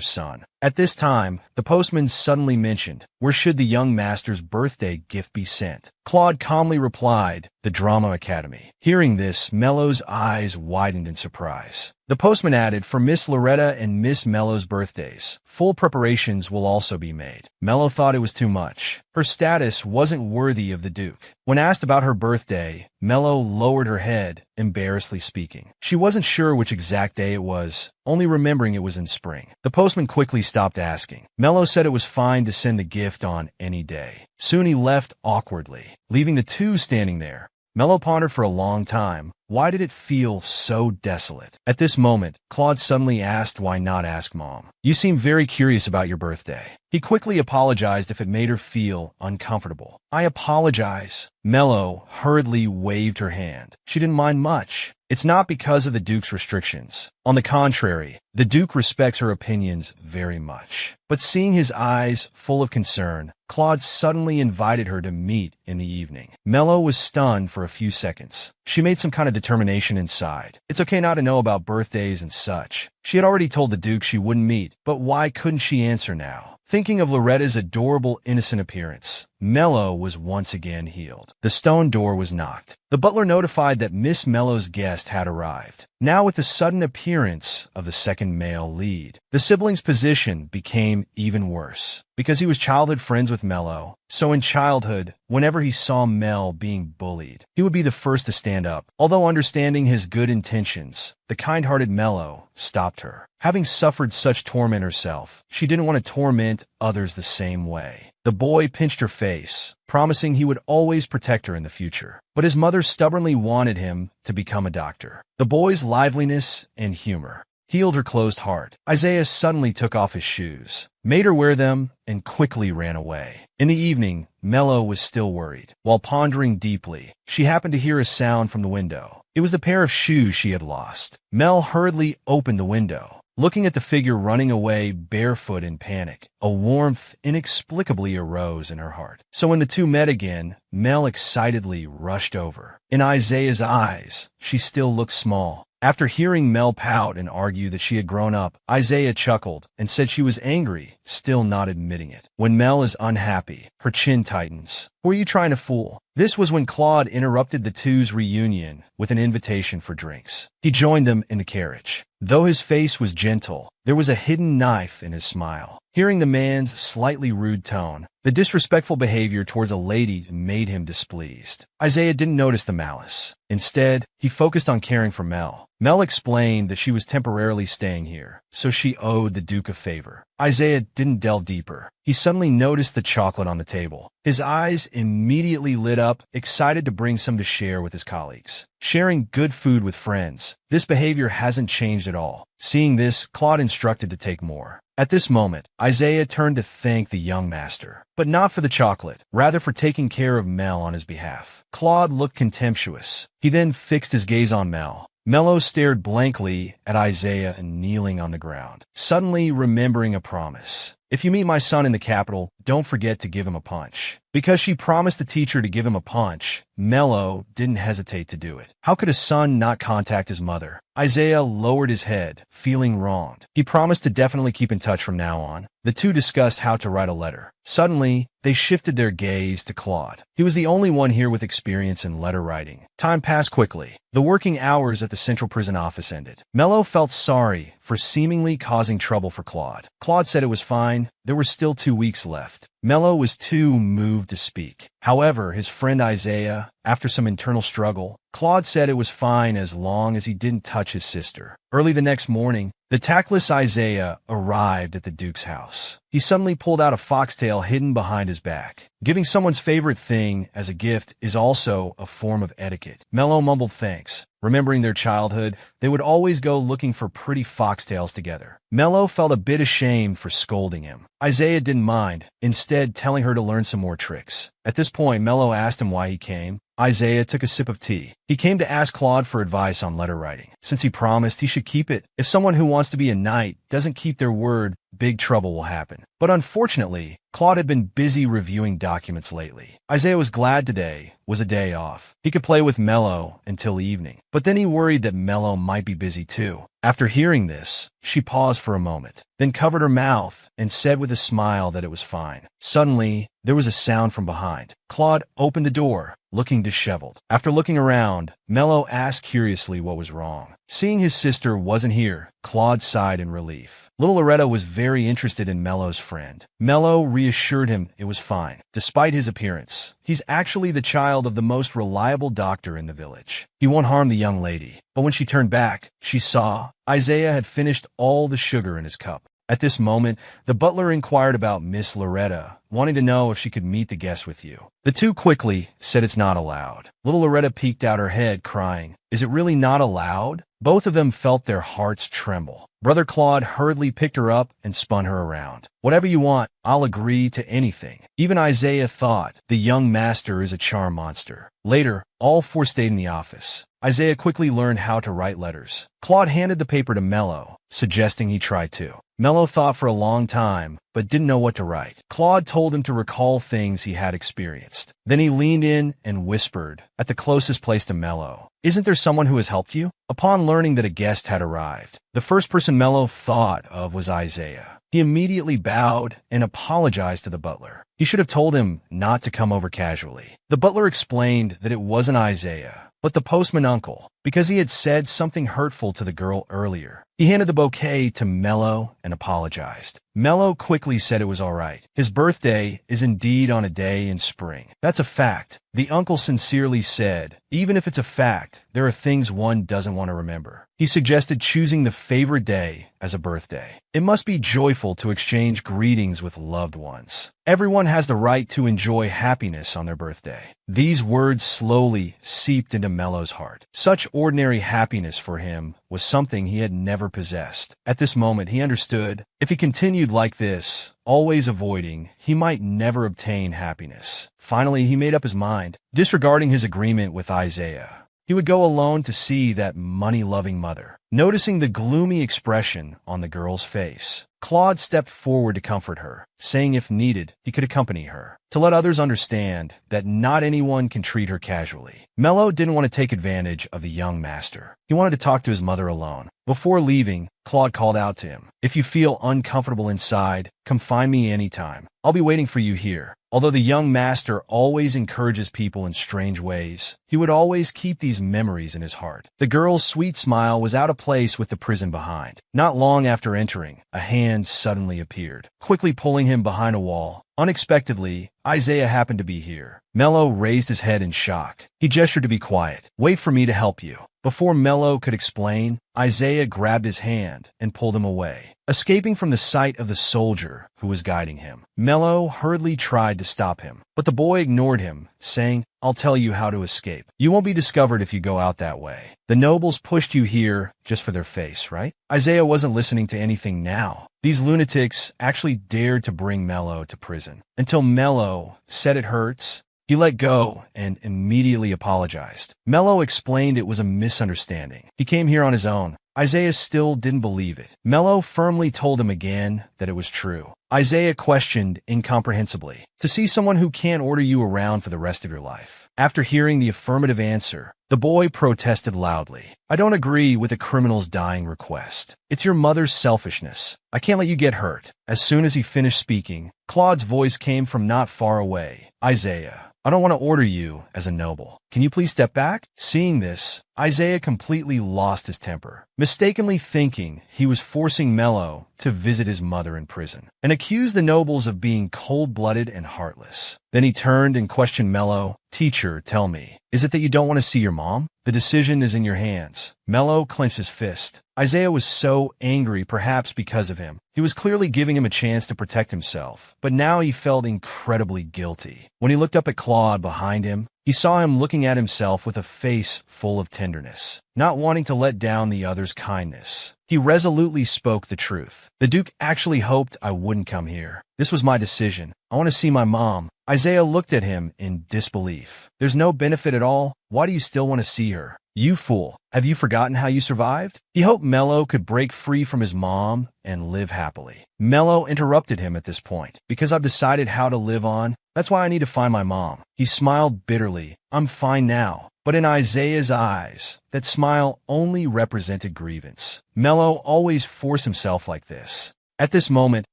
son. At this time, the postman suddenly mentioned, where should the young master's birthday gift be sent? Claude calmly replied, the Drama Academy. Hearing this, Mello's eyes widened in surprise. The postman added, for Miss Loretta and Miss Mello's birthdays. Full preparations will also be made. Mello thought it was too much. Her status wasn't worthy of the Duke. When asked about her birthday, Mello lowered her head, embarrassedly speaking. She wasn't sure which exact day it was, only remembering it was in spring. The postman quickly stopped asking. Mello said it was fine to send the gift on any day. Soon he left awkwardly, leaving the two standing there. Mello pondered for a long time. Why did it feel so desolate? At this moment, Claude suddenly asked why not ask Mom. You seem very curious about your birthday. He quickly apologized if it made her feel uncomfortable. I apologize. Mello hurriedly waved her hand. She didn't mind much. It's not because of the Duke's restrictions. On the contrary, the Duke respects her opinions very much. But seeing his eyes full of concern, Claude suddenly invited her to meet in the evening. Mello was stunned for a few seconds. She made some kind of determination inside. It's okay not to know about birthdays and such. She had already told the Duke she wouldn't meet, but why couldn't she answer now? Thinking of Loretta's adorable, innocent appearance, Mello was once again healed. The stone door was knocked. The butler notified that Miss Mello's guest had arrived. Now with the sudden appearance of the second male lead, the sibling's position became even worse. Because he was childhood friends with Mello, so in childhood, whenever he saw Mel being bullied, he would be the first to stand up. Although understanding his good intentions, the kind-hearted Mello stopped her. Having suffered such torment herself, she didn't want to torment others the same way. The boy pinched her face, promising he would always protect her in the future. But his mother stubbornly wanted him to become a doctor. The boy's liveliness and humor healed her closed heart. Isaiah suddenly took off his shoes, made her wear them, and quickly ran away. In the evening, Mello was still worried. While pondering deeply, she happened to hear a sound from the window. It was the pair of shoes she had lost. Mel hurriedly opened the window. Looking at the figure running away barefoot in panic, a warmth inexplicably arose in her heart. So when the two met again, Mel excitedly rushed over. In Isaiah's eyes, she still looked small. After hearing Mel pout and argue that she had grown up, Isaiah chuckled and said she was angry, still not admitting it. When Mel is unhappy, her chin tightens. Who are you trying to fool? This was when Claude interrupted the two's reunion with an invitation for drinks. He joined them in the carriage. Though his face was gentle, there was a hidden knife in his smile. Hearing the man's slightly rude tone, the disrespectful behavior towards a lady made him displeased. Isaiah didn't notice the malice. Instead, he focused on caring for Mel. Mel explained that she was temporarily staying here, so she owed the Duke a favor. Isaiah didn't delve deeper. He suddenly noticed the chocolate on the table. His eyes immediately lit up, excited to bring some to share with his colleagues. Sharing good food with friends. This behavior hasn't changed at all. Seeing this, Claude instructed to take more. At this moment, Isaiah turned to thank the young master, but not for the chocolate, rather for taking care of Mel on his behalf. Claude looked contemptuous. He then fixed his gaze on Mel. Mello stared blankly at Isaiah and kneeling on the ground, suddenly remembering a promise. If you meet my son in the capital, don't forget to give him a punch. Because she promised the teacher to give him a punch, Mello didn't hesitate to do it. How could a son not contact his mother? Isaiah lowered his head, feeling wronged. He promised to definitely keep in touch from now on. The two discussed how to write a letter. Suddenly, they shifted their gaze to Claude. He was the only one here with experience in letter writing. Time passed quickly. The working hours at the central prison office ended. Mello felt sorry for seemingly causing trouble for Claude. Claude said it was fine. There were still 2 weeks left. Mello was too moved to speak. However, his friend Isaiah, after some internal struggle, Claude said it was fine as long as he didn't touch his sister. Early the next morning, the tactless Isaiah arrived at the Duke's house. He suddenly pulled out a foxtail hidden behind his back. Giving someone's favorite thing as a gift is also a form of etiquette. Mello mumbled thanks. Remembering their childhood, they would always go looking for pretty foxtails together. Mello felt a bit ashamed for scolding him. Isaiah didn't mind, instead telling her to learn some more tricks. At this point, Mello asked him why he came. Isaiah took a sip of tea. He came to ask Claude for advice on letter writing. Since he promised, he should keep it. If someone who wants to be a knight doesn't keep their word, big trouble will happen. But unfortunately, Claude had been busy reviewing documents lately. Isaiah was glad today was a day off. He could play with Mello until evening. But then he worried that Mello might be busy too. After hearing this, she paused for a moment, then covered her mouth and said with a smile that it was fine. Suddenly, there was a sound from behind. Claude opened the door, looking disheveled. After looking around, Mello asked curiously what was wrong. Seeing his sister wasn't here, Claude sighed in relief. Little Loretta was very interested in Mello's friend. Mello reassured him it was fine. Despite his appearance, he's actually the child of the most reliable doctor in the village. He won't harm the young lady. But when she turned back, she saw Isaiah had finished all the sugar in his cup. At this moment, the butler inquired about Miss Loretta, wanting to know if she could meet the guest with you. The two quickly said it's not allowed. Little Loretta peeked out her head, crying, "Is it really not allowed?" Both of them felt their hearts tremble. Brother Claude hurriedly picked her up and spun her around. "Whatever you want, I'll agree to anything." Even Isaiah thought the young master is a charm monster. Later, all four stayed in the office. Isaiah quickly learned how to write letters. Claude handed the paper to Mello, suggesting he try too. Mello thought for a long time, but didn't know what to write. Claude told him to recall things he had experienced. Then he leaned in and whispered, at the closest place to Mello, "Isn't there someone who has helped you?" Upon learning that a guest had arrived, the first person Mello thought of was Isaiah. He immediately bowed and apologized to the butler. He should have told him not to come over casually. The butler explained that it wasn't Isaiah, but the postman uncle, because he had said something hurtful to the girl earlier. He handed the bouquet to Mello and apologized. Mello quickly said it was all right. His birthday is indeed on a day in spring. That's a fact. The uncle sincerely said, even if it's a fact, there are things one doesn't want to remember. He suggested choosing the favorite day as a birthday. It must be joyful to exchange greetings with loved ones. Everyone has the right to enjoy happiness on their birthday. These words slowly seeped into Mello's heart. Such ordinary happiness for him was something he had never possessed. At this moment, he understood if he continued like this, always avoiding, he might never obtain happiness. Finally, he made up his mind, disregarding his agreement with Isaiah. He would go alone to see that money-loving mother. Noticing the gloomy expression on the girl's face, Claude stepped forward to comfort her, saying if needed, he could accompany her, to let others understand that not anyone can treat her casually. Mello didn't want to take advantage of the young master. He wanted to talk to his mother alone. Before leaving, Claude called out to him, "If you feel uncomfortable inside, come find me anytime. I'll be waiting for you here." Although the young master always encourages people in strange ways, he would always keep these memories in his heart. The girl's sweet smile was out of place with the prison behind. Not long after entering, a hand suddenly appeared, quickly pulling him behind a wall. Unexpectedly, Isaiah happened to be here. Mello raised his head in shock. He gestured to be quiet. Wait for me to help you. Before Mello could explain, Isaiah grabbed his hand and pulled him away, escaping from the sight of the soldier who was guiding him. Mello hurriedly tried to stop him, but the boy ignored him, saying, I'll tell you how to escape. You won't be discovered if you go out that way. The nobles pushed you here just for their face, right? Isaiah wasn't listening to anything now. These lunatics actually dared to bring Mello to prison. Until Mello said it hurts, he let go and immediately apologized. Mello explained it was a misunderstanding. He came here on his own. Isaiah still didn't believe it. Mello firmly told him again that it was true. Isaiah questioned incomprehensibly. To see someone who can't order you around for the rest of your life. After hearing the affirmative answer, the boy protested loudly. I don't agree with the criminal's dying request. It's your mother's selfishness. I can't let you get hurt. As soon as he finished speaking, Claude's voice came from not far away. Isaiah, I don't want to order you as a noble. Can you please step back? Seeing this, Isaiah completely lost his temper, mistakenly thinking he was forcing Mello to visit his mother in prison, and accused the nobles of being cold-blooded and heartless. Then he turned and questioned Mello. Teacher, tell me, is it that you don't want to see your mom? The decision is in your hands. Mello clenched his fist. Isaiah was so angry, perhaps because of him. He was clearly giving him a chance to protect himself, but now he felt incredibly guilty. When he looked up at Claude behind him, he saw him looking at himself with a face full of tenderness, not wanting to let down the other's kindness. He resolutely spoke the truth. The Duke actually hoped I wouldn't come here. This was my decision. I want to see my mom. Isaiah looked at him in disbelief. There's no benefit at all. Why do you still want to see her? You fool. Have you forgotten how you survived? He hoped Mello could break free from his mom and live happily. Mello interrupted him at this point. Because I've decided how to live on, that's why I need to find my mom. He smiled bitterly. I'm fine now. But in Isaiah's eyes, that smile only represented grievance. Mello always forced himself like this. At this moment,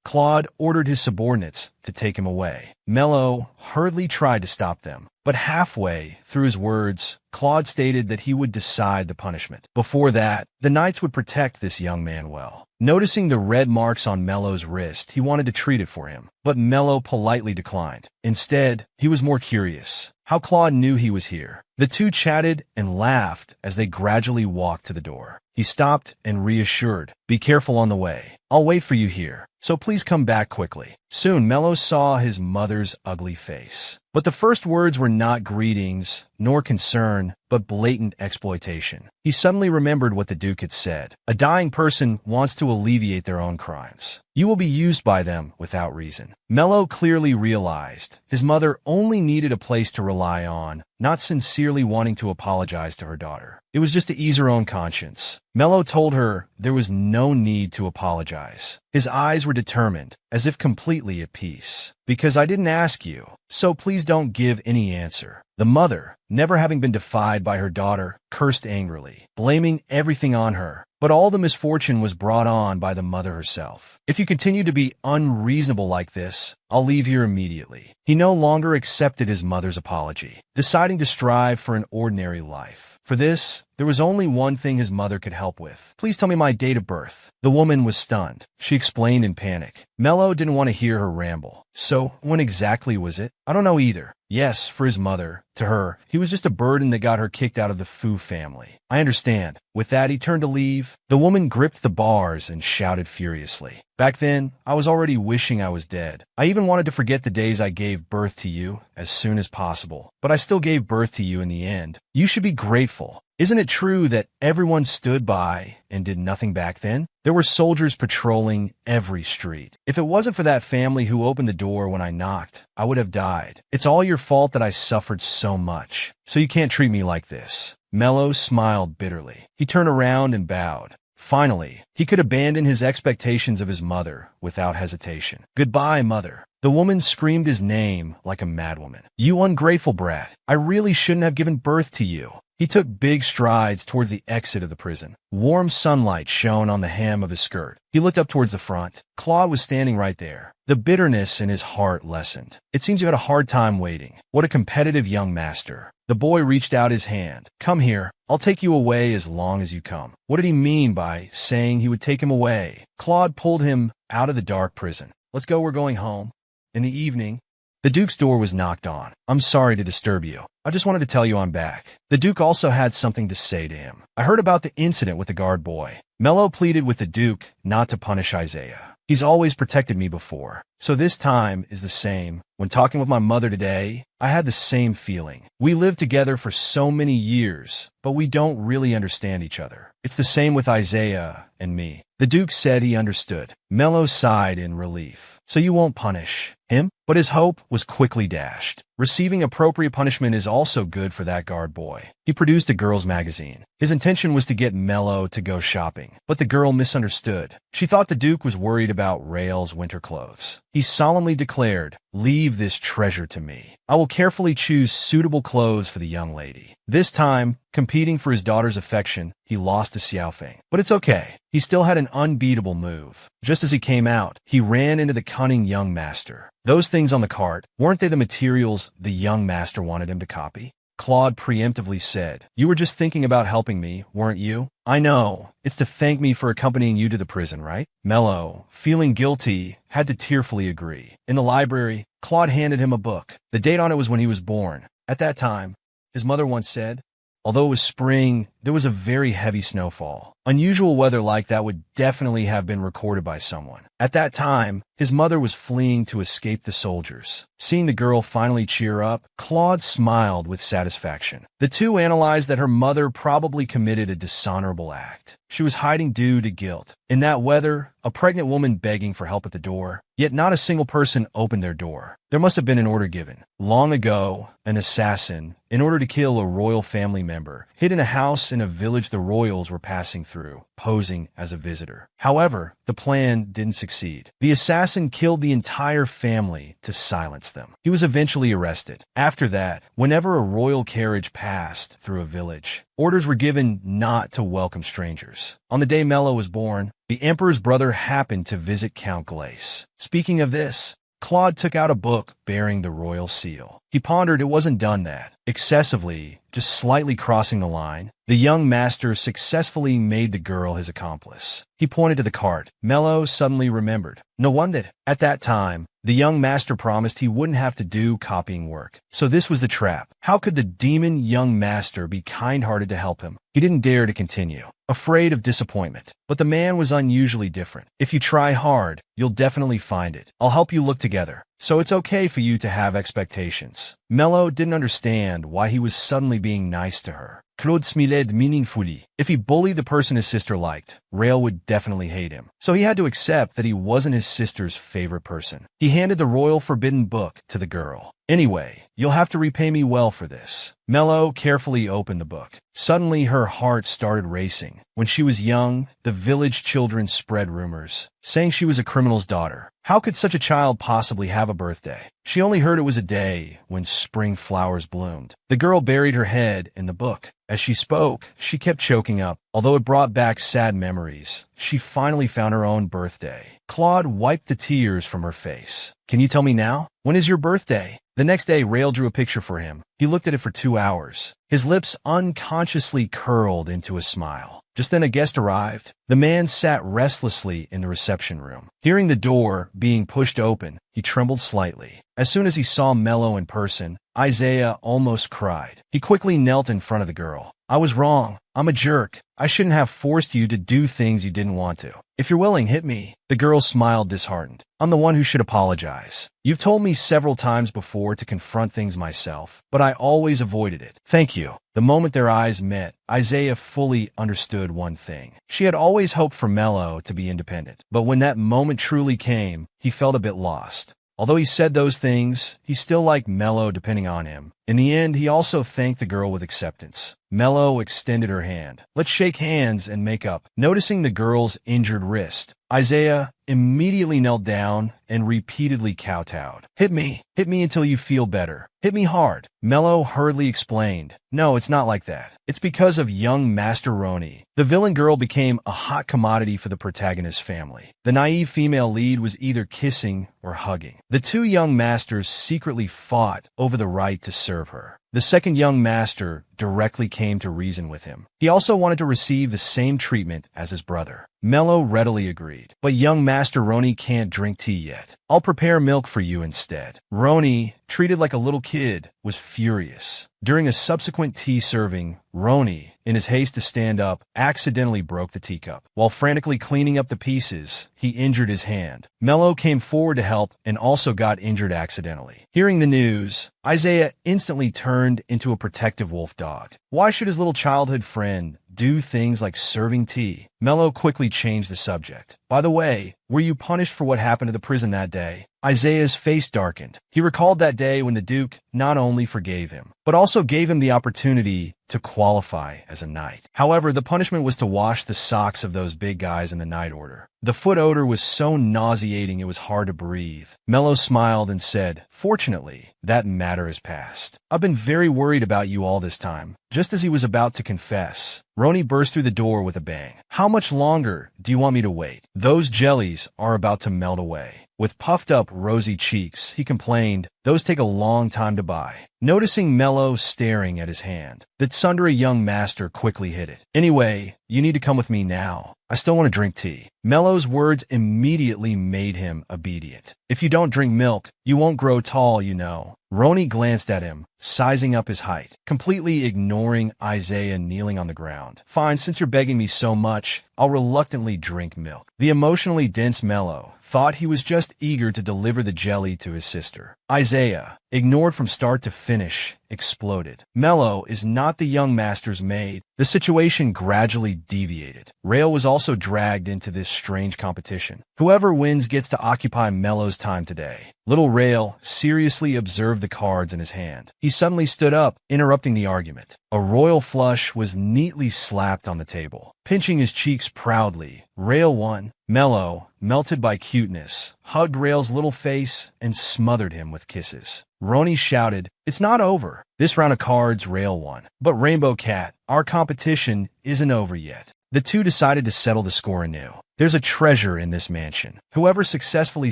Claude ordered his subordinates to take him away. Mello hurriedly tried to stop them, but halfway through his words, Claude stated that he would decide the punishment. Before that, the knights would protect this young man well. Noticing the red marks on Mello's wrist, he wanted to treat it for him, but Mello politely declined. Instead, he was more curious how Claude knew he was here. The two chatted and laughed as they gradually walked to the door. He stopped and reassured, be careful on the way. I'll wait for you here, so please come back quickly. Soon, Mello saw his mother's ugly face. But the first words were not greetings, nor concern, but blatant exploitation. He suddenly remembered what the Duke had said. A dying person wants to alleviate their own crimes. You will be used by them without reason. Mello clearly realized his mother only needed a place to rely on, not sincerely wanting to apologize to her daughter. It was just to ease her own conscience. Mello told her there was no need to apologize. His eyes were determined, as if completely at peace. Because I didn't ask you, so please don't give any answer. The mother, never having been defied by her daughter, cursed angrily, blaming everything on her. But all the misfortune was brought on by the mother herself. If you continue to be unreasonable like this, I'll leave here immediately. He no longer accepted his mother's apology, deciding to strive for an ordinary life. For this, there was only one thing his mother could help with. Please tell me my date of birth. The woman was stunned. She explained in panic. Mello didn't want to hear her ramble. So, when exactly was it? I don't know either. Yes, for his mother. To her, he was just a burden that got her kicked out of the Fu family. I understand. With that, he turned to leave. The woman gripped the bars and shouted furiously. Back then, I was already wishing I was dead. I even wanted to forget the days I gave birth to you as soon as possible. But I still gave birth to you in the end. You should be grateful. Isn't it true that everyone stood by and did nothing back then? There were soldiers patrolling every street. If it wasn't for that family who opened the door when I knocked, I would have died. It's all your fault that I suffered so much. So you can't treat me like this. Mello smiled bitterly. He turned around and bowed. Finally, he could abandon his expectations of his mother without hesitation. Goodbye, mother. The woman screamed his name like a madwoman. You ungrateful brat. I really shouldn't have given birth to you. He took big strides towards the exit of the prison. Warm sunlight shone on the hem of his skirt. He looked up towards the front. Claude was standing right there. The bitterness in his heart lessened. It seems you had a hard time waiting. What a competitive young master. The boy reached out his hand. Come here. I'll take you away as long as you come. What did he mean by saying he would take him away? Claude pulled him out of the dark prison. Let's go, we're going home. In the evening, The Duke's door was knocked on. "I'm sorry to disturb you. I just wanted to tell you I'm back." The Duke also had something to say to him. "I heard about the incident with the guard boy." Mello pleaded with the Duke not to punish Isaiah. "He's always protected me before, so this time is the same. When talking with my mother today, I had the same feeling. We lived together for so many years, but we don't really understand each other. It's the same with Isaiah and me." The Duke said he understood. Mello sighed in relief. "So you won't punish him?" But his hope was quickly dashed. Receiving appropriate punishment is also good for that guard boy. He produced a girl's magazine. His intention was to get Mello to go shopping, but the girl misunderstood. She thought the Duke was worried about Rael's winter clothes. He solemnly declared, "Leave this treasure to me. I will carefully choose suitable clothes for the young lady." This time, competing for his daughter's affection, he lost to Xiaofeng. But it's okay. He still had an unbeatable move. Just as he came out, he ran into the cunning young master. Those things on the cart, weren't they the materials the young master wanted him to copy? Claude preemptively said, "You were just thinking about helping me, weren't you?" "I know. It's to thank me for accompanying you to the prison, right?" Mello, feeling guilty, had to tearfully agree. In the library, Claude handed him a book. The date on it was when he was born. At that time, his mother once said, although it was spring, there was a very heavy snowfall. Unusual weather like that would definitely have been recorded by someone. At that time, his mother was fleeing to escape the soldiers. Seeing the girl finally cheer up, Claude smiled with satisfaction. The two analyzed that her mother probably committed a dishonorable act. She was hiding due to guilt. In that weather, a pregnant woman begging for help at the door, yet not a single person opened their door. There must have been an order given. Long ago, an assassin, in order to kill a royal family member, hid in a house in a village the royals were passing through, posing as a visitor. However, the plan didn't succeed. The assassin killed the entire family to silence them. He was eventually arrested. After that, whenever a royal carriage passed through a village, orders were given not to welcome strangers. On the day Mello was born, the emperor's brother happened to visit Count Glace. Speaking of this, Claude took out a book bearing the royal seal. He pondered it wasn't done that. Excessively, just slightly crossing the line, the young master successfully made the girl his accomplice. He pointed to the cart. Mello suddenly remembered. No wonder. At that time, the young master promised he wouldn't have to do copying work. So this was the trap. How could the demon young master be kind-hearted to help him? He didn't dare to continue, afraid of disappointment. But the man was unusually different. "If you try hard, you'll definitely find it. I'll help you look together. So it's okay for you to have expectations." Mello didn't understand why he was suddenly being nice to her. Claude smiled meaningfully. If he bullied the person his sister liked, Rael would definitely hate him. So he had to accept that he wasn't his sister's favorite person. He handed the royal forbidden book to the girl. "Anyway, you'll have to repay me well for this." Mello carefully opened the book. Suddenly her heart started racing. When she was young, the village children spread rumors, saying she was a criminal's daughter. How could such a child possibly have a birthday? She only heard it was a day when spring flowers bloomed. The girl buried her head in the book. As she spoke, she kept choking up. Although it brought back sad memories, she finally found her own birthday. Claude wiped the tears from her face. "Can you tell me now? When is your birthday?" The next day, Rael drew a picture for him. He looked at it for 2 hours. His lips unconsciously curled into a smile. Just then a guest arrived. The man sat restlessly in the reception room. Hearing the door being pushed open, he trembled slightly. As soon as he saw Mello in person, Isaiah almost cried. He quickly knelt in front of the girl. "I was wrong. I'm a jerk. I shouldn't have forced you to do things you didn't want to. If you're willing, hit me." The girl smiled disheartened. "I'm the one who should apologize. You've told me several times before to confront things myself, but I always avoided it. Thank you." The moment their eyes met, Isaiah fully understood one thing. She had always hoped for Mello to be independent, but when that moment truly came, he felt a bit lost. Although he said those things, he still liked Mello depending on him. In the end, he also thanked the girl with acceptance. Mello extended her hand. "Let's shake hands and make up." Noticing the girl's injured wrist, Isaiah immediately knelt down and repeatedly kowtowed. Hit me until you feel better. Hit me hard." Mello hurriedly explained. "No, it's not like that. It's because of young Master Roni." The villain girl became a hot commodity for the protagonist's family. The naive female lead was either kissing or hugging. The two young masters secretly fought over the right to serve her. The second young master directly came to reason with him. He also wanted to receive the same treatment as his brother. Mello readily agreed. But young Master Roni can't drink tea yet. I'll prepare milk for you instead. Roni, treated like a little kid, was furious. During a subsequent tea serving, Roni, in his haste to stand up, accidentally broke the teacup. While frantically cleaning up the pieces, he injured his hand. Mello came forward to help and also got injured accidentally. Hearing the news, Isaiah instantly turned into a protective wolf dog. Why should his little childhood friend do things like serving tea? Mello quickly changed the subject. By the way, were you punished for what happened at the prison that day? Isaiah's face darkened. He recalled that day when the Duke not only forgave him, but also gave him the opportunity to qualify as a knight. However, the punishment was to wash the socks of those big guys in the Knight Order. The foot odor was so nauseating it was hard to breathe. Mello smiled and said, "Fortunately, that matter is past. I've been very worried about you all this time." Just as he was about to confess, Roni burst through the door with a bang. "How much longer do you want me to wait? Those jellies are about to melt away." With puffed up, rosy cheeks, he complained, "Those take a long time to buy." Noticing Mello staring at his hand, the tsundere young master quickly hid it. "Anyway, you need to come with me now. I still want to drink tea." Mello's words immediately made him obedient. "If you don't drink milk, you won't grow tall, you know." Roni glanced at him, sizing up his height, completely ignoring Isaiah kneeling on the ground. "Fine, since you're begging me so much, I'll reluctantly drink milk." The emotionally dense Mello thought he was just eager to deliver the jelly to his sister. Isaiah, ignored from start to finish, exploded. Mello is not the young master's maid. The situation gradually deviated. Rail was also dragged into this strange competition. Whoever wins gets to occupy Mello's time today. Little Rail seriously observed the cards in his hand. He suddenly stood up, interrupting the argument. A royal flush was neatly slapped on the table. Pinching his cheeks proudly, Rail won. Mello, melted by cuteness, hugged Rail's little face and smothered him with kisses. Roni shouted, "It's not over." This round of cards, Rail won. But Rainbow Cat, our competition isn't over yet. The two decided to settle the score anew. There's a treasure in this mansion. Whoever successfully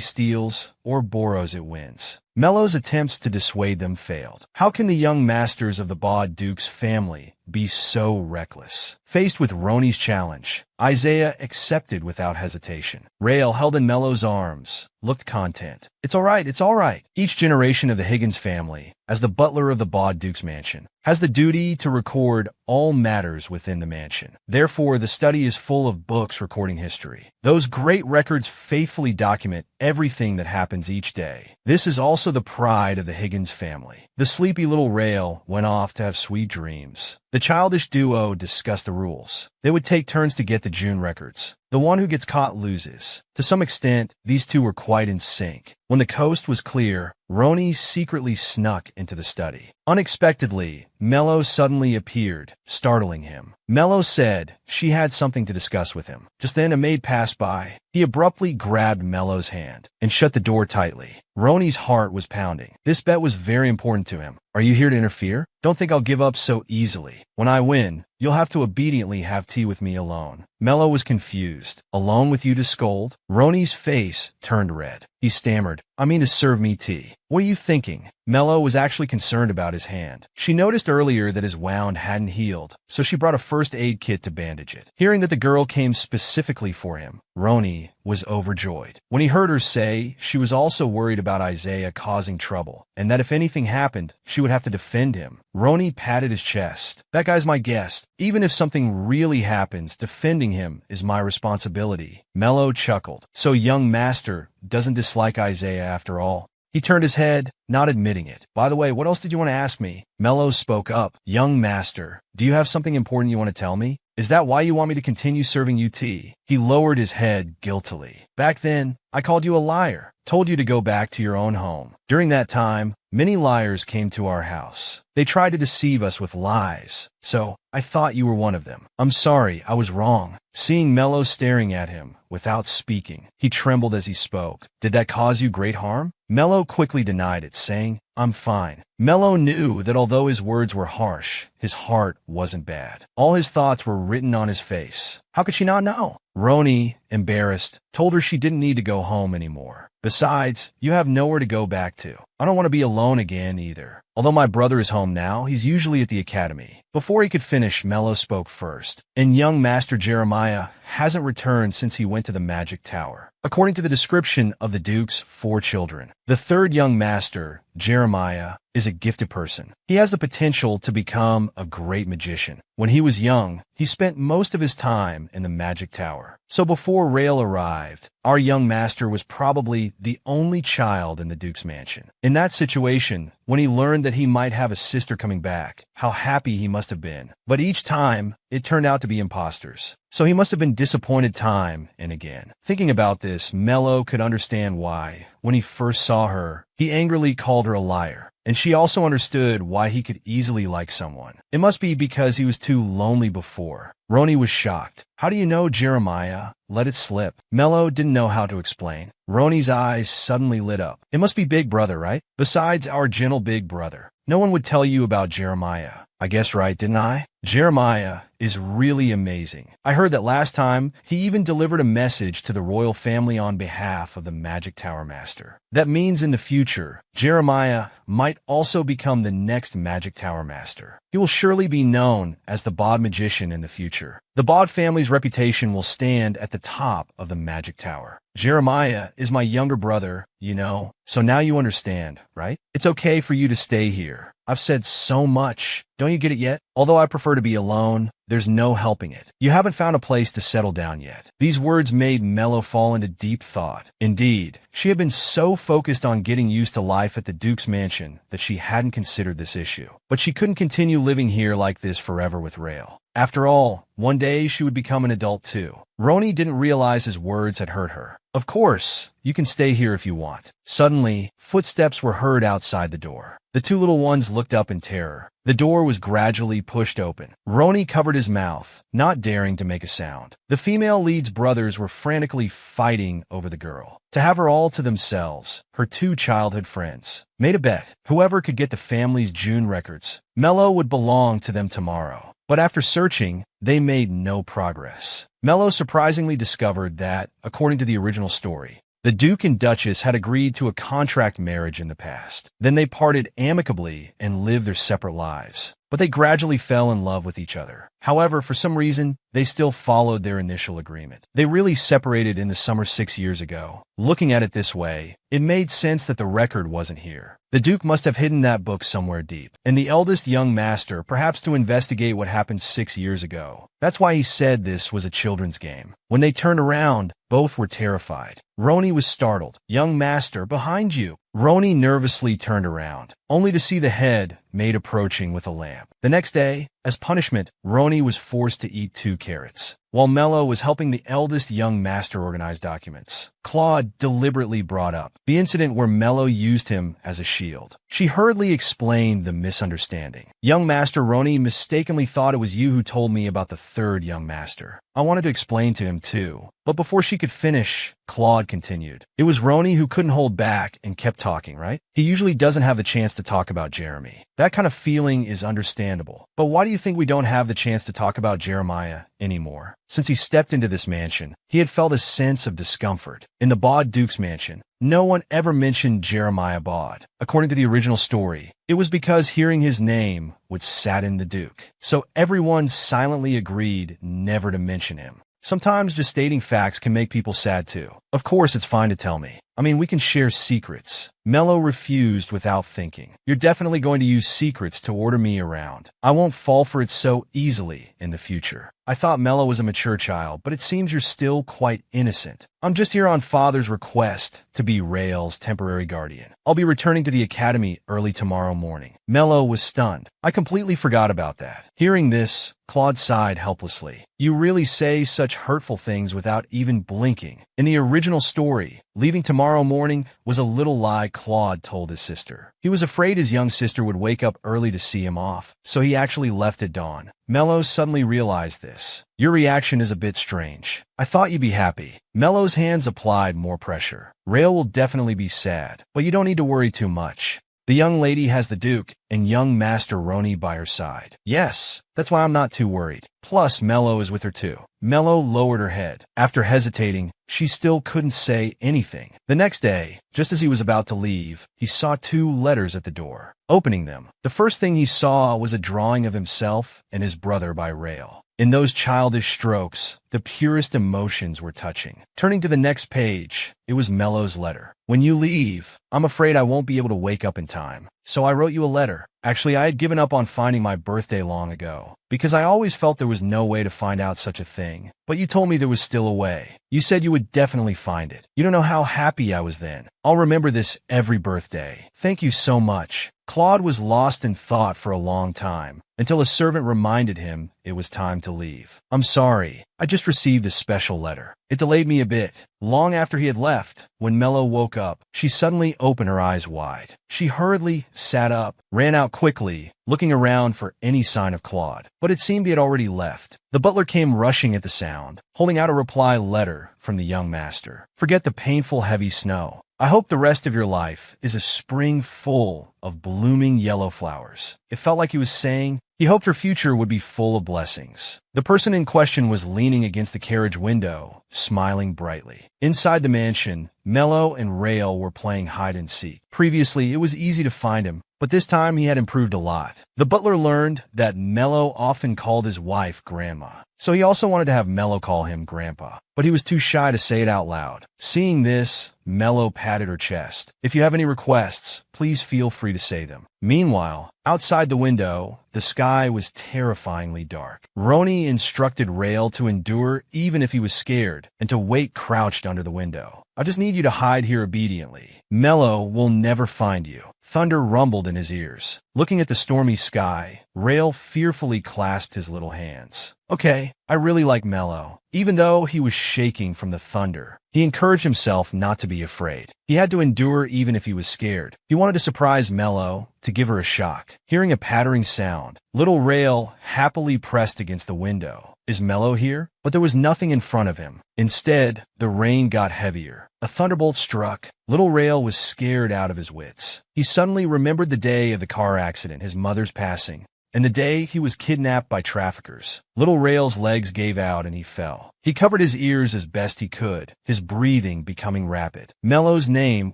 steals or borrows it wins. Mello's attempts to dissuade them failed. How can the young masters of the Bod Duke's family be so reckless? Faced with Roni's challenge, Isaiah accepted without hesitation. Rail, held in Mello's arms, looked content. It's all right. Each generation of the Higgins family, as the butler of the Bod Duke's mansion, has the duty to record all matters within the mansion. Therefore, the study is full of books recording history. Those great records faithfully document everything that happens each day. This is also the pride of the Higgins family. The sleepy little Rail went off to have sweet dreams. The childish duo discussed the rules. They would take turns to get the June records. The one who gets caught loses. To some extent, these two were quite in sync. When the coast was clear, Roni secretly snuck into the study. Unexpectedly, Mello suddenly appeared, startling him. Mello said she had something to discuss with him. Just then a maid passed by. He abruptly grabbed Mello's hand and shut the door tightly. Roni's heart was pounding. This bet was very important to him. "Are you here to interfere? Don't think I'll give up so easily. When I win, you'll have to obediently have tea with me alone." Mello was confused. "Alone with you to scold?" Roni's face turned red. He stammered, "I mean to serve me tea." "What are you thinking?" Mello was actually concerned about his hand. She noticed earlier that his wound hadn't healed, so she brought a first aid kit to bandage it. Hearing that the girl came specifically for him, Roni was overjoyed. When he heard her say she was also worried about Isaiah causing trouble, and that if anything happened, she would have to defend him, Roni patted his chest. "That guy's my guest. Even if something really happens, defending him is my responsibility." Mello chuckled. "So young master doesn't dislike Isaiah after all." He turned his head, not admitting it. "By the way, what else did you want to ask me?" Mello spoke up. "Young master, do you have something important you want to tell me? Is that why you want me to continue serving you tea?" He lowered his head guiltily. "Back then, I called you a liar, told you to go back to your own home. During that time, many liars came to our house. They tried to deceive us with lies, so I thought you were one of them. I'm sorry, I was wrong." Seeing Mello staring at him without speaking, he trembled as he spoke. "Did that cause you great harm?" Mello quickly denied it, saying, "I'm fine." Mello knew that although his words were harsh, his heart wasn't bad. All his thoughts were written on his face. How could she not know? Roni, embarrassed, told her she didn't need to go home anymore. Besides, you have nowhere to go back to. I don't want to be alone again either. Although my brother is home now, he's usually at the academy. Before he could finish, Mello spoke first. And young Master Jeremiah hasn't returned since he went to the Magic Tower. According to the description of the Duke's 4 children, the third young master, Jeremiah, is a gifted person. He has the potential to become a great magician. When he was young, he spent most of his time in the Magic Tower. So before Rael arrived, our young master was probably the only child in the Duke's mansion. In that situation, when he learned that he might have a sister coming back, how happy he must have been. But each time, it turned out to be imposters. So he must have been disappointed time and again. Thinking about this, Mello could understand why, when he first saw her, he angrily called her a liar. And she also understood why he could easily like someone. It must be because he was too lonely before. Roni was shocked. How do you know Jeremiah let it slip? Mello didn't know how to explain. Roni's eyes suddenly lit up. It must be Big Brother, right? Besides our gentle Big Brother, no one would tell you about Jeremiah. I guessed right, didn't I? Jeremiah is really amazing. I heard that last time, he even delivered a message to the royal family on behalf of the Magic Tower Master. That means in the future, Jeremiah might also become the next Magic Tower Master. He will surely be known as the Bod Magician in the future. The Bod family's reputation will stand at the top of the Magic Tower. Jeremiah is my younger brother, you know, so now you understand, right? It's okay for you to stay here. I've said so much. Don't you get it yet? Although I prefer to be alone, there's no helping it. You haven't found a place to settle down yet. These words made Mello fall into deep thought. Indeed, she had been so focused on getting used to life at the Duke's mansion that she hadn't considered this issue. But she couldn't continue living here like this forever with Rael. After all, one day she would become an adult too. Roni didn't realize his words had hurt her. Of course, you can stay here if you want. Suddenly, footsteps were heard outside the door. The 2 little ones looked up in terror. The door was gradually pushed open. Roni covered his mouth, not daring to make a sound. The female lead's brothers were frantically fighting over the girl. To have her all to themselves, her 2 childhood friends made a bet. Whoever could get the family's June records, Mello would belong to them tomorrow. But after searching, they made no progress. Mello surprisingly discovered that, according to the original story, the Duke and Duchess had agreed to a contract marriage in the past. Then they parted amicably and lived their separate lives. But they gradually fell in love with each other. However, for some reason, they still followed their initial agreement. They really separated in the summer 6 years ago. Looking at it this way, it made sense that the record wasn't here. The Duke must have hidden that book somewhere deep. And the eldest young master, perhaps to investigate what happened 6 years ago. That's why he said this was a children's game. When they turned around, both were terrified. Roni was startled. "Young master, behind you." Roni nervously turned around, only to see the head maid approaching with a lamp. The next day, as punishment, Roni was forced to eat 2 carrots. While Mello was helping the eldest young master organize documents, Claude deliberately brought up the incident where Mello used him as a shield. She hurriedly explained the misunderstanding. "Young Master Roni mistakenly thought it was you who told me about the 3rd young master. I wanted to explain to him too." But before she could finish, Claude continued. "It was Roni who couldn't hold back and kept talking, right? He usually doesn't have the chance to talk about Jeremy. That kind of feeling is understandable. But why do you think we don't have the chance to talk about Jeremiah anymore? Since he stepped into this mansion, he had felt a sense of discomfort. In the Bod Duke's mansion, no one ever mentioned Jeremiah Bod. According to the original story, it was because hearing his name would sadden the Duke. So everyone silently agreed never to mention him. Sometimes just stating facts can make people sad too. Of course, it's fine to tell me. I mean, we can share secrets. Mello refused without thinking. "You're definitely going to use secrets to order me around. I won't fall for it so easily in the future." I thought Mello was a mature child, but it seems you're still quite innocent. "I'm just here on Father's request to be Rael's temporary guardian. I'll be returning to the academy early tomorrow morning." Mello was stunned. "I completely forgot about that." Hearing this, Claude sighed helplessly. "You really say such hurtful things without even blinking." In the original story, leaving tomorrow morning was a little lie Claude told his sister. He was afraid his young sister would wake up early to see him off, so he actually left at dawn. Mello suddenly realized this. "Your reaction is a bit strange. I thought you'd be happy." Mello's hands applied more pressure. "Rael will definitely be sad, but you don't need to worry too much. The young lady has the Duke and young Master Roni by her side. Yes, that's why I'm not too worried. Plus, Mello is with her too. Mello lowered her head. After hesitating, she still couldn't say anything. The next day, just as he was about to leave, he saw 2 letters at the door. Opening them, the first thing he saw was a drawing of himself and his brother by Rail. In those childish strokes, the purest emotions were touching. Turning to the next page, it was Mello's letter. When you leave, I'm afraid I won't be able to wake up in time. So I wrote you a letter. Actually, I had given up on finding my birthday long ago, because I always felt there was no way to find out such a thing. But you told me there was still a way. You said you would definitely find it. You don't know how happy I was then. I'll remember this every birthday. Thank you so much. Claude was lost in thought for a long time, until a servant reminded him it was time to leave. I'm sorry, I just received a special letter. It delayed me a bit. Long after he had left, when Mello woke up, she suddenly opened her eyes wide. She hurriedly sat up, ran out quickly, looking around for any sign of Claude. But it seemed he had already left. The butler came rushing at the sound, holding out a reply letter from the young master. Forget the painful heavy snow. I hope the rest of your life is a spring full of blooming yellow flowers. It felt like he was saying he hoped her future would be full of blessings. The person in question was leaning against the carriage window, smiling brightly. Inside the mansion, Mello and Rail were playing hide-and-seek. Previously, it was easy to find him, but this time he had improved a lot. The butler learned that Mello often called his wife Grandma, so he also wanted to have Mello call him Grandpa, but he was too shy to say it out loud. Seeing this, Mello patted her chest. If you have any requests, please feel free to say them. Meanwhile, outside the window, the sky was terrifyingly dark. Roni instructed Rail to endure even if he was scared, and to wait crouched under the window. I just need you to hide here obediently. Mello will never find you. Thunder rumbled in his ears. Looking at the stormy sky, Rail fearfully clasped his little hands. Okay, I really like Mello. Even though he was shaking from the thunder, he encouraged himself not to be afraid. He had to endure even if he was scared. He wanted to surprise Mello, to give her a shock. Hearing a pattering sound, little Rail happily pressed against the window. Is Mello here? But there was nothing in front of him. Instead, the rain got heavier. A thunderbolt struck. Little Rail was scared out of his wits. He suddenly remembered the day of the car accident, his mother's passing, and the day he was kidnapped by traffickers. Little Rail's legs gave out and he fell. He covered his ears as best he could, his breathing becoming rapid. Mello's name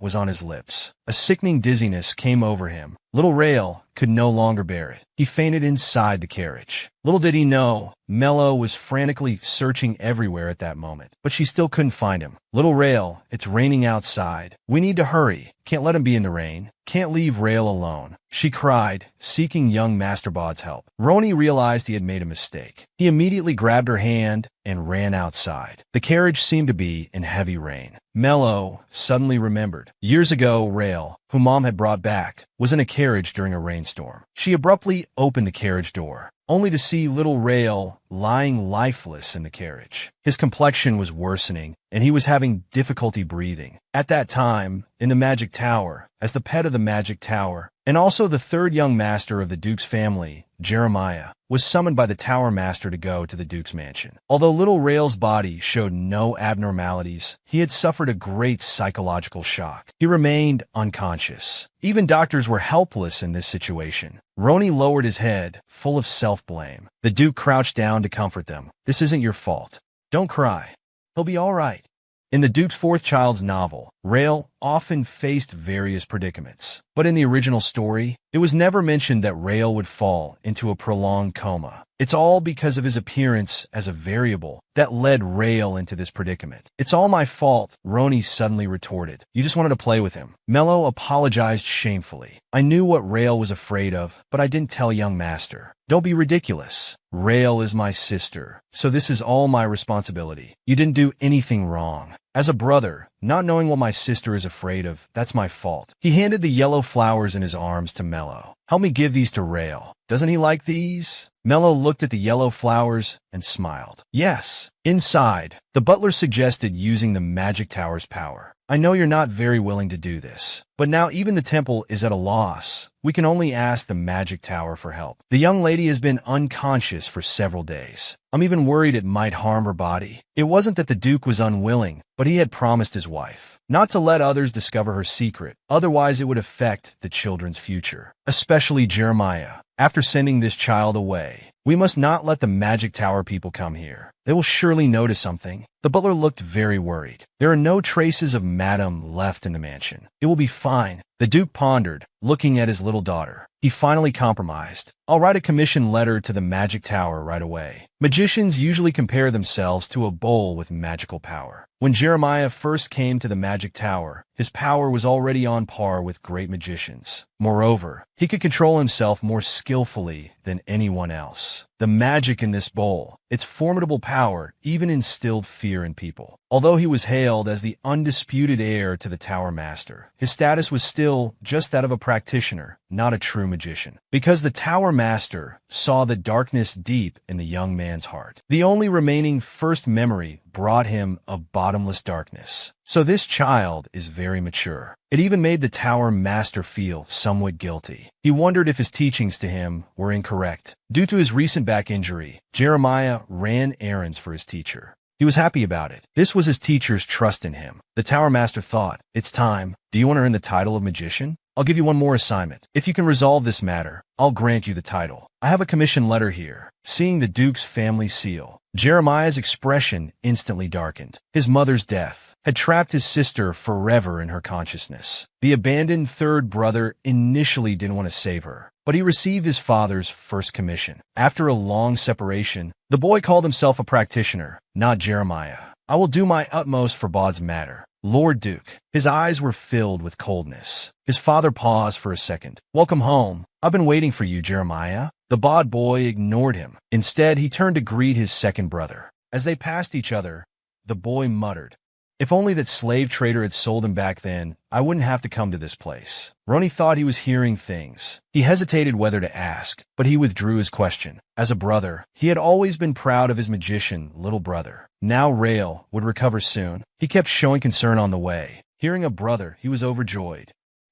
was on his lips. A sickening dizziness came over him. Little Rail could no longer bear it. He fainted inside the carriage. Little did he know, Mello was frantically searching everywhere at that moment, but she still couldn't find him. Little Rail, it's raining outside. We need to hurry. Can't let him be in the rain. Can't leave Rail alone, she cried, seeking young Master Bod's help. Roni realized he had made a mistake. He immediately grabbed her hand and ran outside. The carriage seemed to be in heavy rain. Mello suddenly remembered. Years ago, Rail, whom Mom had brought back, was in a carriage during a rainstorm. She abruptly opened the carriage door, only to see little Rail lying lifeless in the carriage. His complexion was worsening, and he was having difficulty breathing. At that time, in the Magic Tower, as the pet of the Magic Tower, and also the third young master of the Duke's family, Jeremiah, was summoned by the Tower Master to go to the Duke's mansion. Although little Rail's body showed no abnormalities, he had suffered a great psychological shock. He remained unconscious. Even doctors were helpless in this situation. Roni lowered his head, full of self-blame. The Duke crouched down to comfort them. This isn't your fault. Don't cry. He'll be all right. In the Duke's fourth child's novel, Rail often faced various predicaments. But in the original story, it was never mentioned that Rail would fall into a prolonged coma. It's all because of his appearance as a variable that led Rail into this predicament. It's all my fault, Roni suddenly retorted. You just wanted to play with him. Mello apologized shamefully. I knew what Rail was afraid of, but I didn't tell young Master. Don't be ridiculous. Rail is my sister, so this is all my responsibility. You didn't do anything wrong. As a brother, not knowing what my sister is afraid of, that's my fault. He handed the yellow flowers in his arms to Mello. Help me give these to Rail. Doesn't he like these? Mello looked at the yellow flowers and smiled. Yes. Inside, the butler suggested using the magic tower's power. I know you're not very willing to do this, but now even the temple is at a loss. We can only ask the magic tower for help. The young lady has been unconscious for several days. I'm even worried it might harm her body. It wasn't that the Duke was unwilling, but he had promised his wife not to let others discover her secret, otherwise it would affect the children's future, especially Jeremiah. After sending this child away, we must not let the magic tower people come here. They will surely notice something. The butler looked very worried. There are no traces of Madame left in the mansion. It will be fine. The Duke pondered, looking at his little daughter. He finally compromised. I'll write a commission letter to the magic tower right away. Magicians usually compare themselves to a bowl with magical power. When Jeremiah first came to the magic tower, his power was already on par with great magicians. Moreover, he could control himself more skillfully than anyone else. The magic in this bowl, its formidable power, even instilled fear in people. Although he was hailed as the undisputed heir to the Tower Master, his status was still just that of a practitioner, not a true magician. Because the Tower Master saw the darkness deep in the young man's heart. The only remaining first memory brought him a bottomless darkness. So this child is very mature. It even made the Tower Master feel somewhat guilty. He wondered if his teachings to him were incorrect. Due to his recent back injury, Jeremiah ran errands for his teacher. He was happy about it. This was his teacher's trust in him. The Tower Master thought, it's time. Do you want to earn the title of magician? I'll give you one more assignment. If you can resolve this matter, I'll grant you the title. I have a commission letter here. Seeing the Duke's family seal, Jeremiah's expression instantly darkened. His mother's death had trapped his sister forever in her consciousness. The abandoned third brother initially didn't want to save her, but he received his father's first commission. After a long separation, the boy called himself a practitioner, not Jeremiah. I will do my utmost for Bod's matter. Lord Duke. His eyes were filled with coldness. His father paused for a second. Welcome home. I've been waiting for you, Jeremiah. The Bod boy ignored him. Instead, he turned to greet his second brother. As they passed each other, the boy muttered, if only that slave trader had sold him back then, I wouldn't have to come to this place. Roni thought he was hearing things. He hesitated whether to ask, but he withdrew his question. As a brother, he had always been proud of his magician, little brother. Now Rael would recover soon. He kept showing concern on the way. Hearing a brother, he was overjoyed.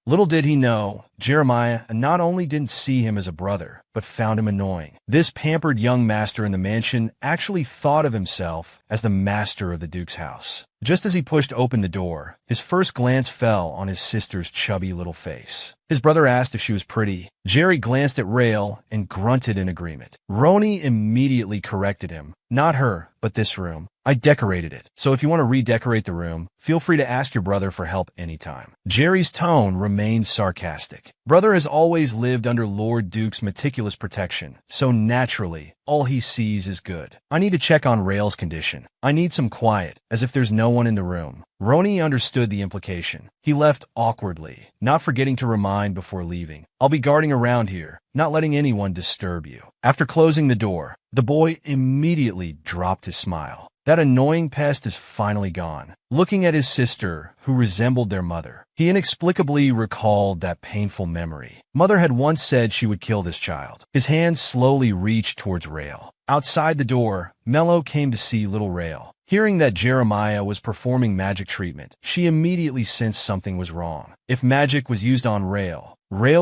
Little did he know, Jeremiah not only didn't see him as a brother, but found him annoying. This pampered young master in the mansion actually thought of himself as the master of the Duke's house. Just as he pushed open the door, his first glance fell on his sister's chubby little face. His brother asked if she was pretty. Jerry glanced at Rael and grunted in agreement. Roni immediately corrected him. Not her, but this room. I decorated it, so if you want to redecorate the room, feel free to ask your brother for help anytime. Jerry's tone remained sarcastic. Brother has always lived under Lord Duke's meticulous protection, so naturally, all he sees is good. I need to check on Rael's condition. I need some quiet, as if there's no one in the room. Roni understood the implication. He left awkwardly, not forgetting to remind before leaving. I'll be guarding around here, not letting anyone disturb you. After closing the door, the boy immediately dropped his smile. That annoying pest is finally gone. Looking at his sister, who resembled their mother, he inexplicably recalled that painful memory. Mother had once said she would kill this child. His hand slowly reached towards Rael. Outside the door, Mello came to see little Rael. Hearing that Jeremiah was performing magic treatment, she immediately sensed something was wrong. If magic was used on Rael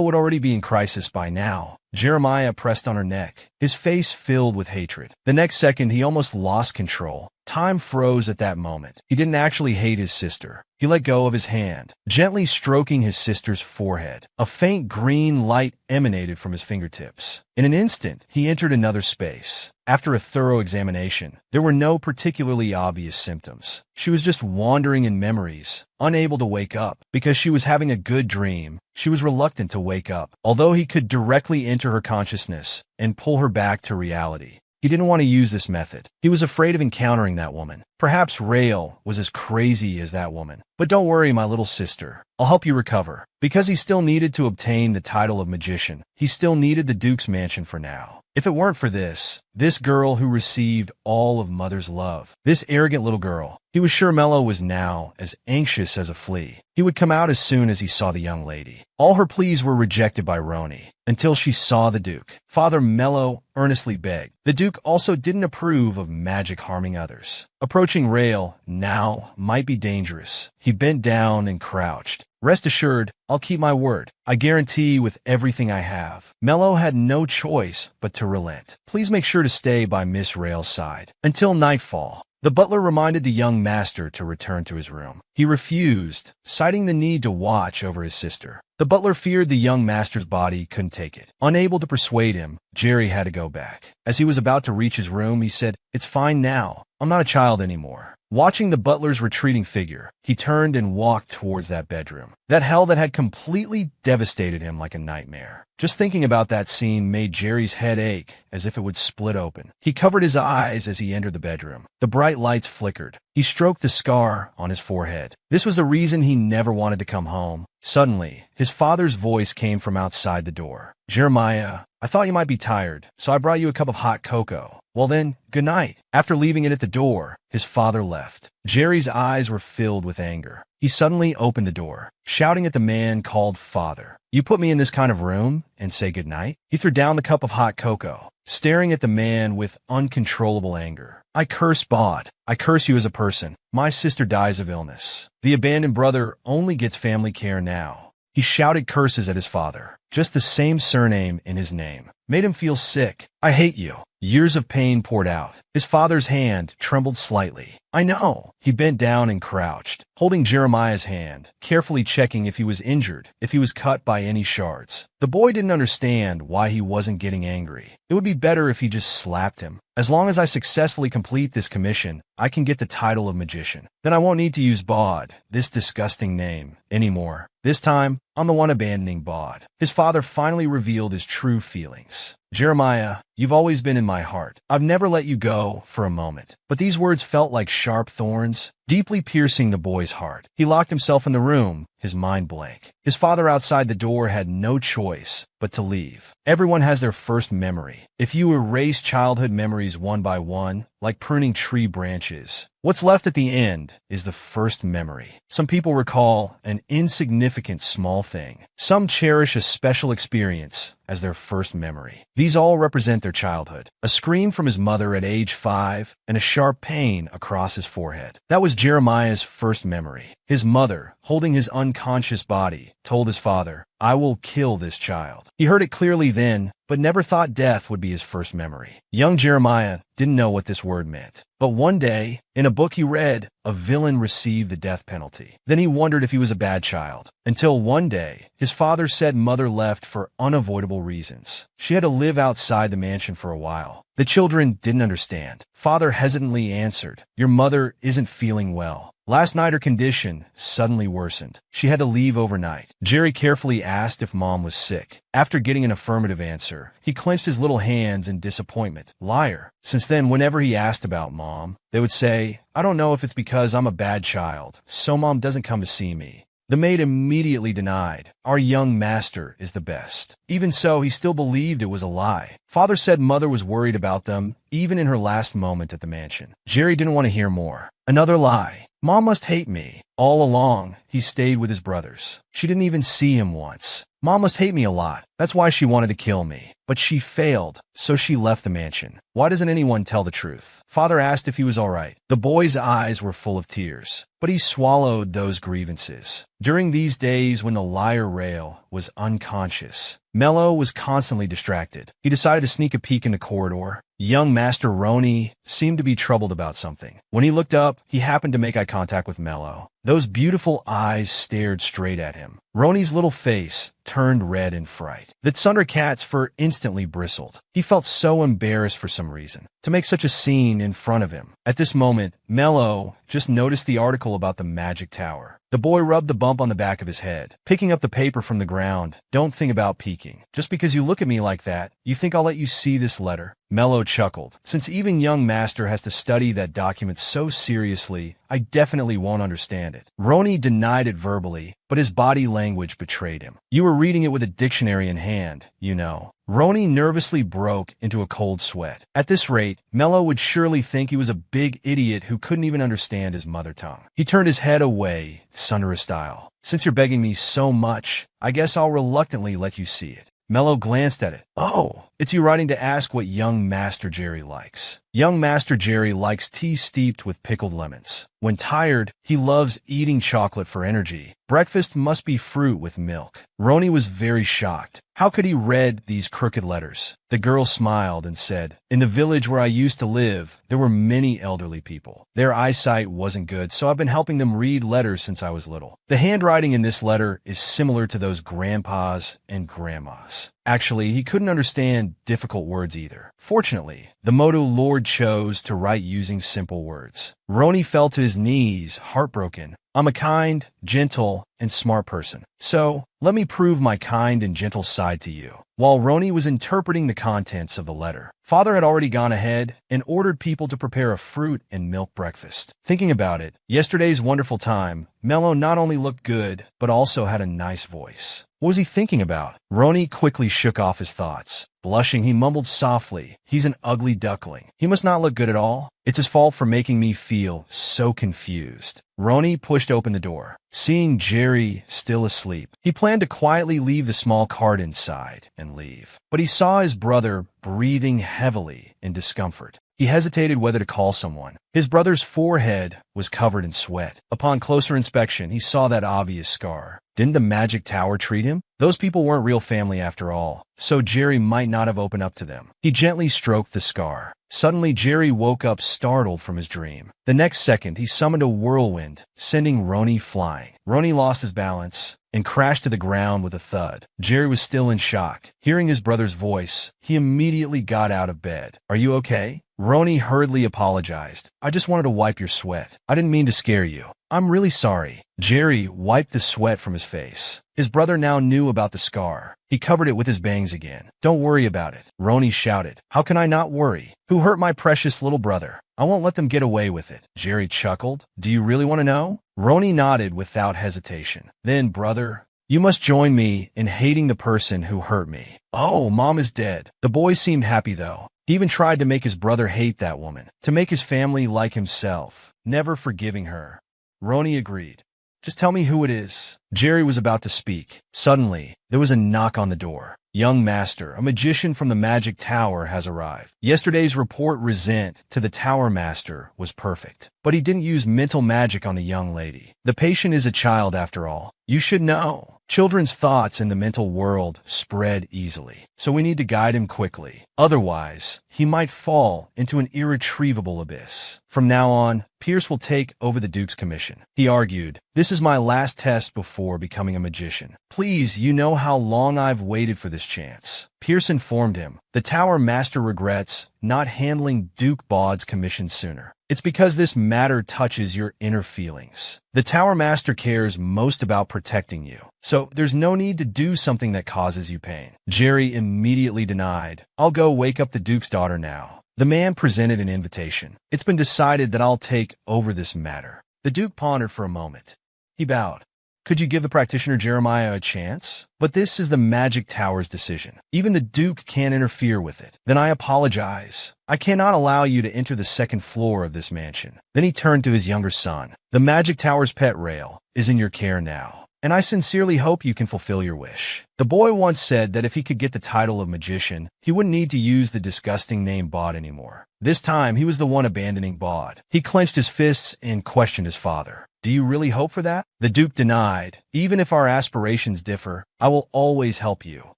would already be in crisis by now. Jeremiah pressed on her neck, his face filled with hatred. The next second, he almost lost control. Time froze at that moment. He didn't actually hate his sister. He let go of his hand, gently stroking his sister's forehead. A faint green light emanated from his fingertips. In an instant, he entered another space. After a thorough examination, there were no particularly obvious symptoms. She was just wandering in memories, unable to wake up. Because she was having a good dream, she was reluctant to wake up, although he could directly enter her consciousness and pull her back to reality. He didn't want to use this method. He was afraid of encountering that woman. Perhaps Rael was as crazy as that woman. But don't worry, my little sister. I'll help you recover. Because he still needed to obtain the title of magician, he still needed the Duke's mansion for now. If it weren't for this girl who received all of Mother's love, this arrogant little girl, He was sure Mello was now as anxious as a flea. He would come out as soon as he saw the young lady. All her pleas were rejected by Roni, until she saw the Duke. Father Mello earnestly begged. The Duke also didn't approve of magic harming others. Approaching Rael now might be dangerous. He bent down and crouched. Rest assured, I'll keep my word. I guarantee with everything I have. Mello had no choice but to relent. Please make sure to stay by Miss Rael's side until nightfall. The butler reminded the young master to return to his room. He refused, citing the need to watch over his sister. The butler feared the young master's body couldn't take it. Unable to persuade him, Jerry had to go back. As he was about to reach his room, he said, "It's fine now. I'm not a child anymore." Watching the butler's retreating figure, he turned and walked towards that bedroom. That hell that had completely devastated him like a nightmare. Just thinking about that scene made Jerry's head ache as if it would split open. He covered his eyes as he entered the bedroom. The bright lights flickered. He stroked the scar on his forehead. This was the reason he never wanted to come home. Suddenly, his father's voice came from outside the door. "Jeremiah, I thought you might be tired, so I brought you a cup of hot cocoa." "Well then, good night." After leaving it at the door, his father left. Jerry's eyes were filled with anger. He suddenly opened the door, shouting at the man called father. "You put me in this kind of room and say goodnight?" He threw down the cup of hot cocoa, staring at the man with uncontrollable anger. "I curse Bod. I curse you as a person. My sister dies of illness. The abandoned brother only gets family care now." He shouted curses at his father. Just the same surname in his name made him feel sick. "I hate you." Years of pain poured out. His father's hand trembled slightly. "I know." He bent down and crouched, holding Jeremiah's hand, carefully checking if he was injured, if he was cut by any shards. The boy didn't understand why he wasn't getting angry. It would be better if he just slapped him. "As long as I successfully complete this commission, I can get the title of magician. Then I won't need to use Bod, this disgusting name, anymore. This time, I'm the one abandoning Bod." His father finally revealed his true feelings. "Jeremiah, you've always been in my heart. I've never let you go for a moment." But these words felt like sharp thorns, deeply piercing the boy's heart. He locked himself in the room, his mind blank. His father outside the door had no choice but to leave. Everyone has their first memory. If you erase childhood memories one by one, like pruning tree branches, what's left at the end is the first memory. Some people recall an insignificant small thing. Some cherish a special experience as their first memory. These all represent their childhood. A scream from his mother at age 5 and a sharp pain across his forehead. That was Jeremiah's first memory. His mother, holding his unconscious body, told his father, "I will kill this child." He heard it clearly then, but never thought death would be his first memory. Young Jeremiah didn't know what this word meant. But one day, in a book he read, a villain received the death penalty. Then he wondered if he was a bad child. Until one day, his father said mother left for unavoidable reasons. She had to live outside the mansion for a while. The children didn't understand. Father hesitantly answered, "Your mother isn't feeling well. Last night her condition suddenly worsened. She had to leave overnight." Jerry carefully asked if mom was sick. After getting an affirmative answer, he clenched his little hands in disappointment. Liar. Since then, whenever he asked about mom, they would say, "I don't know if it's because I'm a bad child, so mom doesn't come to see me." The maid immediately denied, "Our young master is the best." Even so, he still believed it was a lie. Father said mother was worried about them, even in her last moment at the mansion. Jerry didn't want to hear more. Another lie. Mom must hate me. All along, he stayed with his brothers. She didn't even see him once. Mom must hate me a lot. That's why she wanted to kill me. But she failed, so she left the mansion. Why doesn't anyone tell the truth? Father asked if he was all right. The boy's eyes were full of tears, but he swallowed those grievances. During these days when the liar Rael was unconscious, Mello was constantly distracted. He decided to sneak a peek in the corridor. Young Master Roni seemed to be troubled about something. When he looked up, he happened to make eye contact with Mello. Those beautiful eyes stared straight at him. Roni's little face turned red in fright. The Thundercat's fur instantly bristled. He felt so embarrassed for some reason to make such a scene in front of him. At this moment, Mello just noticed the article about the magic tower. The boy rubbed the bump on the back of his head, picking up the paper from the ground. "Don't think about peeking. Just because you look at me like that, you think I'll let you see this letter?" Mello chuckled. "Since even young master has to study that document so seriously, I definitely won't understand it." Roni denied it verbally, but his body language betrayed him. "You were reading it with a dictionary in hand, you know." Roni nervously broke into a cold sweat. At this rate, Mello would surely think he was a big idiot who couldn't even understand his mother tongue. He turned his head away, Sundara style. Since you're begging me so much, I guess I'll reluctantly let you see it. Mello glanced at it. Oh, it's you writing to ask what young Master Jerry likes. Young Master Jerry likes tea steeped with pickled lemons. When tired, he loves eating chocolate for energy. Breakfast must be fruit with milk. Roni was very shocked. How could he read these crooked letters? The girl smiled and said, in the village where I used to live, there were many elderly people. Their eyesight wasn't good, so I've been helping them read letters since I was little. The handwriting in this letter is similar to those grandpas and grandmas. Actually, he couldn't understand difficult words either. Fortunately, the motto Lord chose to write using simple words. Roni fell to his knees, heartbroken. I'm a kind, gentle, and smart person. So, let me prove my kind and gentle side to you. While Roni was interpreting the contents of the letter, Father had already gone ahead and ordered people to prepare a fruit and milk breakfast. Thinking about it, yesterday's wonderful time, Mello not only looked good, but also had a nice voice. What was he thinking about? Roni quickly shook off his thoughts. Blushing, he mumbled softly, he's an ugly duckling. He must not look good at all. It's his fault for making me feel so confused. Roni pushed open the door. Seeing Jerry still asleep, he planned to quietly leave the small cart inside and leave. But he saw his brother breathing heavily in discomfort. He hesitated whether to call someone. His brother's forehead was covered in sweat. Upon closer inspection, he saw that obvious scar. Didn't the magic tower treat him? Those people weren't real family after all, so Jerry might not have opened up to them. He gently stroked the scar. Suddenly, Jerry woke up startled from his dream. The next second, he summoned a whirlwind, sending Roni flying. Roni lost his balance and crashed to the ground with a thud. Jerry was still in shock. Hearing his brother's voice, he immediately got out of bed. Are you okay? Roni hurriedly apologized. I just wanted to wipe your sweat. I didn't mean to scare you. I'm really sorry. Jerry wiped the sweat from his face. His brother now knew about the scar. He covered it with his bangs again. Don't worry about it, Roni shouted. How can I not worry? Who hurt my precious little brother? I won't let them get away with it. Jerry chuckled. Do you really want to know? Roni nodded without hesitation. Then, brother, you must join me in hating the person who hurt me. Oh, Mom is dead. The boy seemed happy though. He even tried to make his brother hate that woman, to make his family like himself, never forgiving her. Roni agreed. Just tell me who it is. Jerry was about to speak. Suddenly, there was a knock on the door. Young Master, a magician from the Magic Tower, has arrived. Yesterday's report resent to the Tower Master was perfect, but he didn't use mental magic on the young lady. The patient is a child after all. You should know. Children's thoughts in the mental world spread easily, so we need to guide him quickly. Otherwise, he might fall into an irretrievable abyss. From now on, Pierce will take over the Duke's commission. He argued, this is my last test before becoming a magician. Please, you know how long I've waited for this chance. Pierce informed him, the Tower Master regrets not handling Duke Baud's commission sooner. It's because this matter touches your inner feelings. The Tower Master cares most about protecting you, so there's no need to do something that causes you pain. Jerry immediately denied. I'll go wake up the Duke's daughter now. The man presented an invitation. It's been decided that I'll take over this matter. The Duke pondered for a moment. He bowed. Could you give the practitioner Jeremiah a chance? But this is the Magic Tower's decision. Even the Duke can't interfere with it. Then I apologize. I cannot allow you to enter the second floor of this mansion. Then he turned to his younger son. The Magic Tower's pet rail is in your care now, and I sincerely hope you can fulfill your wish. The boy once said that if he could get the title of magician, he wouldn't need to use the disgusting name Baud anymore. This time, he was the one abandoning Baud. He clenched his fists and questioned his father. Do you really hope for that? The Duke denied. Even if our aspirations differ, I will always help you,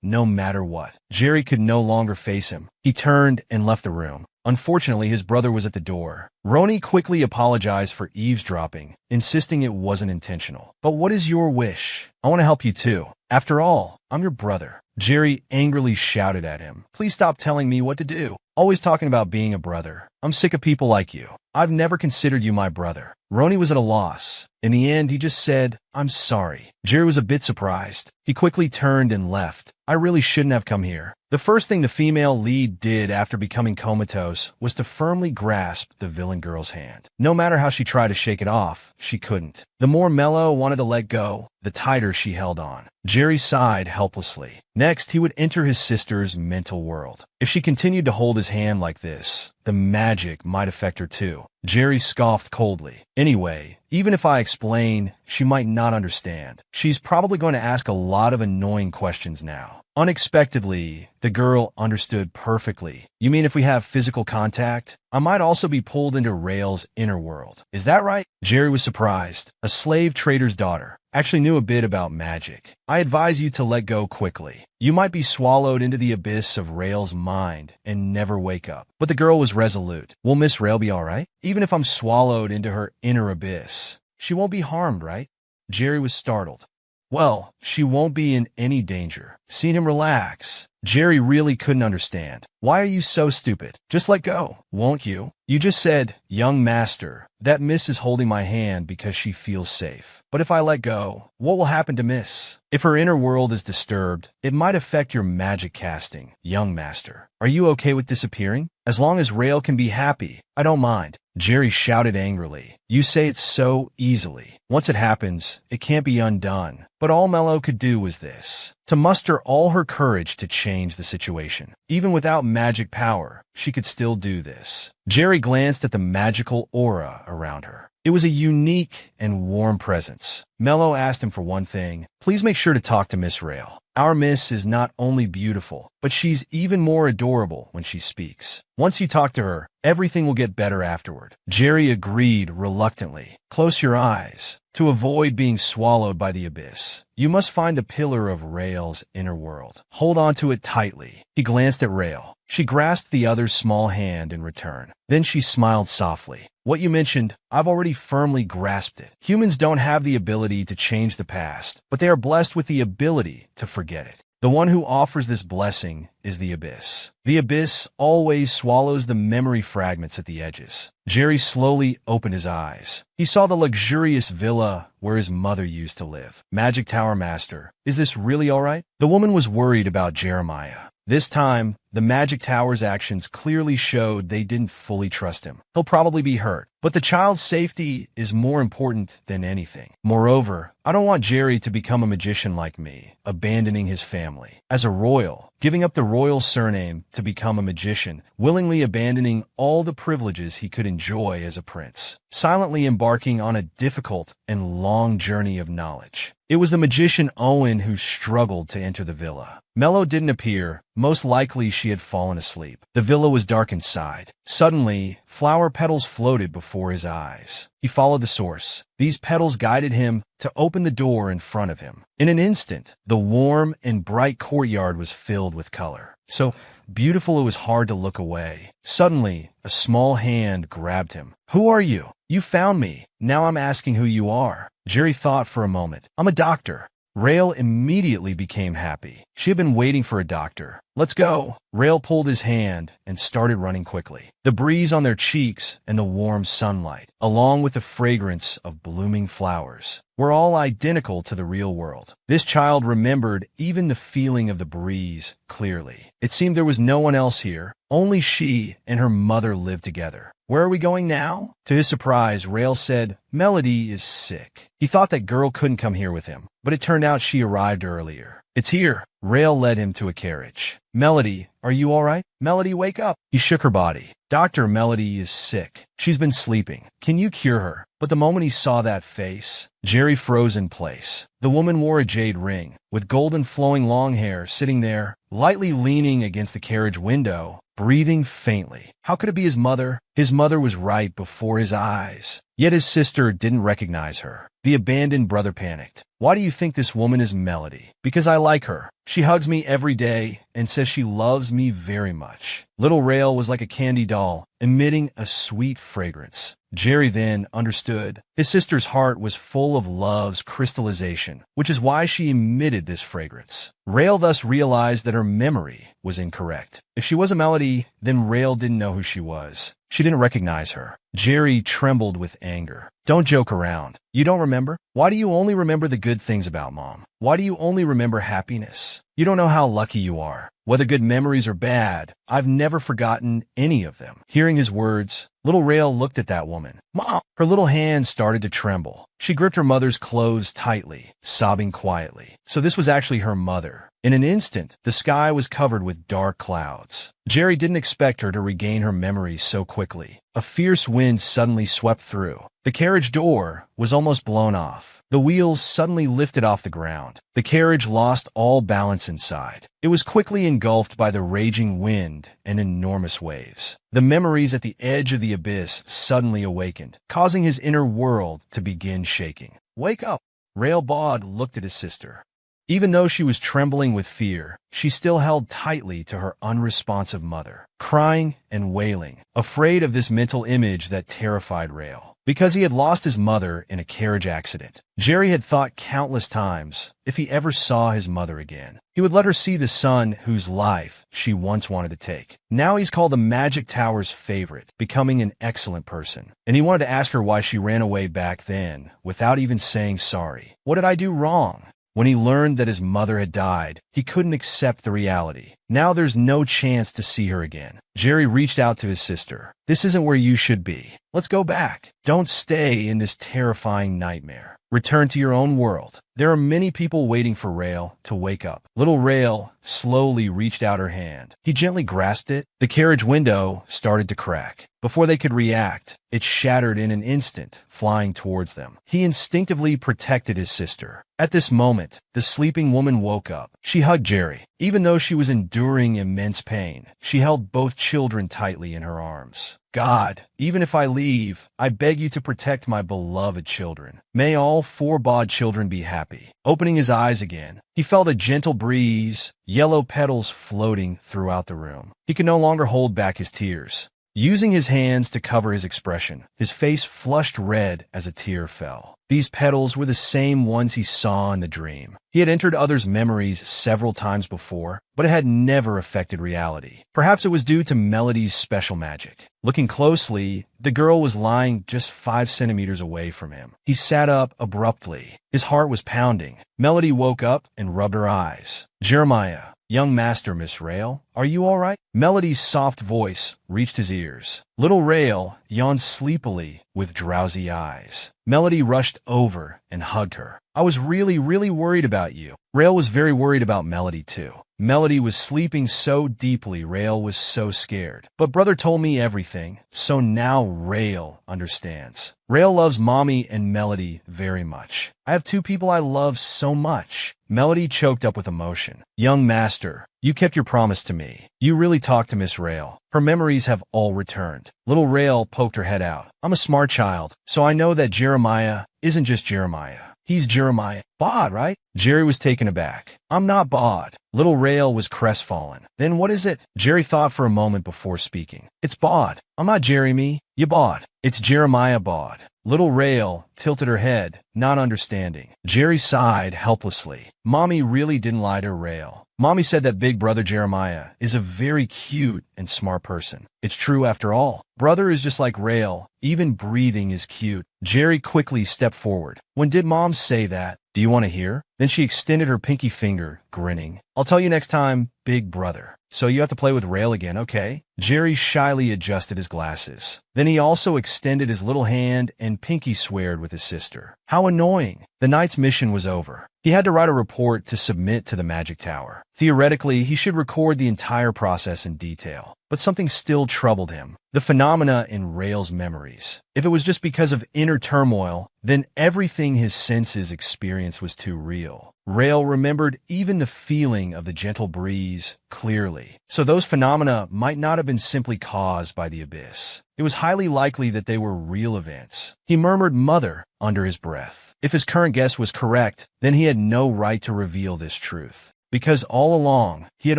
no matter what. Jerry could no longer face him. He turned and left the room. Unfortunately, his brother was at the door. Roni quickly apologized for eavesdropping, insisting it wasn't intentional. But what is your wish? I want to help you too. After all, I'm your brother. Jerry angrily shouted at him. Please stop telling me what to do. Always talking about being a brother. I'm sick of people like you. I've never considered you my brother. Roni was at a loss. In the end, he just said, I'm sorry. Jerry was a bit surprised. He quickly turned and left. I really shouldn't have come here. The first thing the female lead did after becoming comatose was to firmly grasp the villain girl's hand. No matter how she tried to shake it off, she couldn't. The more Mello wanted to let go, the tighter she held on. Jerry sighed helplessly. Next, he would enter his sister's mental world. If she continued to hold his hand like this, the magic might affect her too. Jerry scoffed coldly. Anyway, even if I explain, she might not understand. She's probably going to ask a lot of annoying questions now. Unexpectedly, the girl understood perfectly. You mean if we have physical contact? I might also be pulled into Rael's inner world. Is that right? Jerry was surprised. A slave trader's daughter actually knew a bit about magic. I advise you to let go quickly. You might be swallowed into the abyss of Rael's mind and never wake up. But the girl was resolute. Will Miss Rael be all right? Even if I'm swallowed into her inner abyss, she won't be harmed, right? Jerry was startled. Well, she won't be in any danger. Seeing him relax, Jerry really couldn't understand. Why are you so stupid? Just let go, won't you? You just said, young master, that Miss is holding my hand because she feels safe. But if I let go, what will happen to Miss? If her inner world is disturbed, it might affect your magic casting, young master. Are you okay with disappearing? As long as Rael can be happy, I don't mind. Jerry shouted angrily. You say it so easily. Once it happens, it can't be undone. But all Mello could do was this. To muster all her courage to change the situation. Even without magic power, she could still do this. Jerry glanced at the magical aura around her. It was a unique and warm presence. Mello asked him for one thing. Please make sure to talk to Miss Rael. Our Miss is not only beautiful, but she's even more adorable when she speaks. Once you talk to her, everything will get better afterward. Jerry agreed reluctantly. Close your eyes. To avoid being swallowed by the abyss, you must find the pillar of Rael's inner world. Hold on to it tightly. He glanced at Rael. She grasped the other's small hand in return. Then she smiled softly. What you mentioned, I've already firmly grasped it. Humans don't have the ability to change the past, but they are blessed with the ability to forget it. The one who offers this blessing is the abyss. The abyss always swallows the memory fragments at the edges. Jerry slowly opened his eyes. He saw the luxurious villa where his mother used to live. Magic Tower Master, is this really all right? The woman was worried about Jeremiah. This time, the Magic Tower's actions clearly showed they didn't fully trust him. He'll probably be hurt, but the child's safety is more important than anything. Moreover, I don't want Jerry to become a magician like me, abandoning his family. As a royal, giving up the royal surname to become a magician, willingly abandoning all the privileges he could enjoy as a prince, silently embarking on a difficult and long journey of knowledge. It was the magician Owen who struggled to enter the villa. Mello didn't appear. Most likely she had fallen asleep. The villa was dark inside. Suddenly, flower petals floated before his eyes. He followed the source. These petals guided him to open the door in front of him. In an instant, the warm and bright courtyard was filled with color. So beautiful it was hard to look away. Suddenly, a small hand grabbed him. Who are you? You found me. Now I'm asking who you are. Jerry thought for a moment. I'm a doctor. Rael immediately became happy. She had been waiting for a doctor. Let's go. Rael pulled his hand and started running quickly. The breeze on their cheeks and the warm sunlight, along with the fragrance of blooming flowers, were all identical to the real world. This child remembered even the feeling of the breeze clearly. It seemed there was no one else here. Only she and her mother lived together. Where are we going now? To his surprise, Rael said, Melody is sick. He thought that girl couldn't come here with him, but it turned out she arrived earlier. It's here. Rael led him to a carriage. Melody, are you all right? Melody, wake up. He shook her body. Doctor, Melody is sick. She's been sleeping. Can you cure her? But the moment he saw that face, Jerry froze in place. The woman wore a jade ring, with golden flowing long hair, sitting there, lightly leaning against the carriage window, breathing faintly. How could it be his mother? His mother was right before his eyes. Yet his sister didn't recognize her. The abandoned brother panicked. Why do you think this woman is Melody? Because I like her. She hugs me every day and says she loves me very much. Little Rael was like a candy doll, emitting a sweet fragrance. Jerry then understood. His sister's heart was full of love's crystallization, which is why she emitted this fragrance. Rael thus realized that her memory was incorrect. If she was a Melody, then Rael didn't know who she was. She didn't recognize her. Jerry trembled with anger. Don't joke around. You don't remember? Why do you only remember the good things about Mom? Why do you only remember happiness? You don't know how lucky you are. Whether good memories or bad, I've never forgotten any of them. Hearing his words, little Rael looked at that woman. Mom! Her little hands started to tremble. She gripped her mother's clothes tightly, sobbing quietly. So this was actually her mother. In an instant, the sky was covered with dark clouds. Jerry didn't expect her to regain her memories so quickly. A fierce wind suddenly swept through. The carriage door was almost blown off. The wheels suddenly lifted off the ground. The carriage lost all balance inside. It was quickly engulfed by the raging wind and enormous waves. The memories at the edge of the abyss suddenly awakened, causing his inner world to begin shaking. Wake up! Rael Baud looked at his sister. Even though she was trembling with fear, she still held tightly to her unresponsive mother, crying and wailing, afraid of this mental image that terrified Rael. Because he had lost his mother in a carriage accident, Jerry had thought countless times if he ever saw his mother again, he would let her see the son whose life she once wanted to take. Now he's called the Magic Tower's favorite, becoming an excellent person. And he wanted to ask her why she ran away back then without even saying sorry. What did I do wrong? When he learned that his mother had died, he couldn't accept the reality. Now there's no chance to see her again. Jerry reached out to his sister. This isn't where you should be. Let's go back. Don't stay in this terrifying nightmare. Return to your own world. There are many people waiting for Rael to wake up. Little Rael slowly reached out her hand. He gently grasped it. The carriage window started to crack. Before they could react, it shattered in an instant, flying towards them. He instinctively protected his sister. At this moment, the sleeping woman woke up. She hugged Jerry. Even though she was enduring immense pain, she held both children tightly in her arms. God, even if I leave, I beg you to protect my beloved children. May all 4 Baud children be happy. Opening his eyes again, he felt a gentle breeze, yellow petals floating throughout the room. He could no longer hold back his tears. Using his hands to cover his expression, his face flushed red as a tear fell. These petals were the same ones he saw in the dream. He had entered others' memories several times before, but it had never affected reality. Perhaps it was due to Melody's special magic. Looking closely, the girl was lying just 5 centimeters away from him. He sat up abruptly. His heart was pounding. Melody woke up and rubbed her eyes. Jeremiah. Young Master, Miss Rael, are you all right? Melody's soft voice reached his ears. Little Rael yawned sleepily with drowsy eyes. Melody rushed over and hugged her. I was really worried about you. Rael was very worried about Melody too. Melody was sleeping so deeply, Rael was so scared. But brother told me everything, so now Rael understands. Rael loves Mommy and Melody very much. I have 2 people I love so much. Melody choked up with emotion. Young Master, you kept your promise to me. You really talked to Miss Rael. Her memories have all returned. Little Rael poked her head out. I'm a smart child, so I know that Jeremiah isn't just Jeremiah. He's Jeremiah Baud, right? Jerry was taken aback. I'm not Baud. Little Rael was crestfallen. Then what is it? Jerry thought for a moment before speaking. It's Baud. I'm not Jeremy. You Baud. It's Jeremiah Baud. Little Rael tilted her head, not understanding. Jerry sighed helplessly. Mommy really didn't lie to Rael. Mommy said that big brother Jeremiah is a very cute and smart person. It's true after all. Brother is just like Rael. Even breathing is cute. Jerry quickly stepped forward. When did Mom say that? Do you want to hear? Then she extended her pinky finger, grinning. I'll tell you next time, big brother. So you have to play with Rael again, okay? Jerry shyly adjusted his glasses. Then he also extended his little hand and pinky sweared with his sister. How annoying. The night's mission was over. He had to write a report to submit to the Magic Tower. Theoretically, he should record the entire process in detail. But something still troubled him. The phenomena in Rael's memories. If it was just because of inner turmoil, then everything his senses experienced was too real. Rael remembered even the feeling of the gentle breeze clearly. So those phenomena might not have been simply caused by the abyss. It was highly likely that they were real events. He murmured "mother" under his breath. If his current guess was correct, then he had no right to reveal this truth. Because all along, he had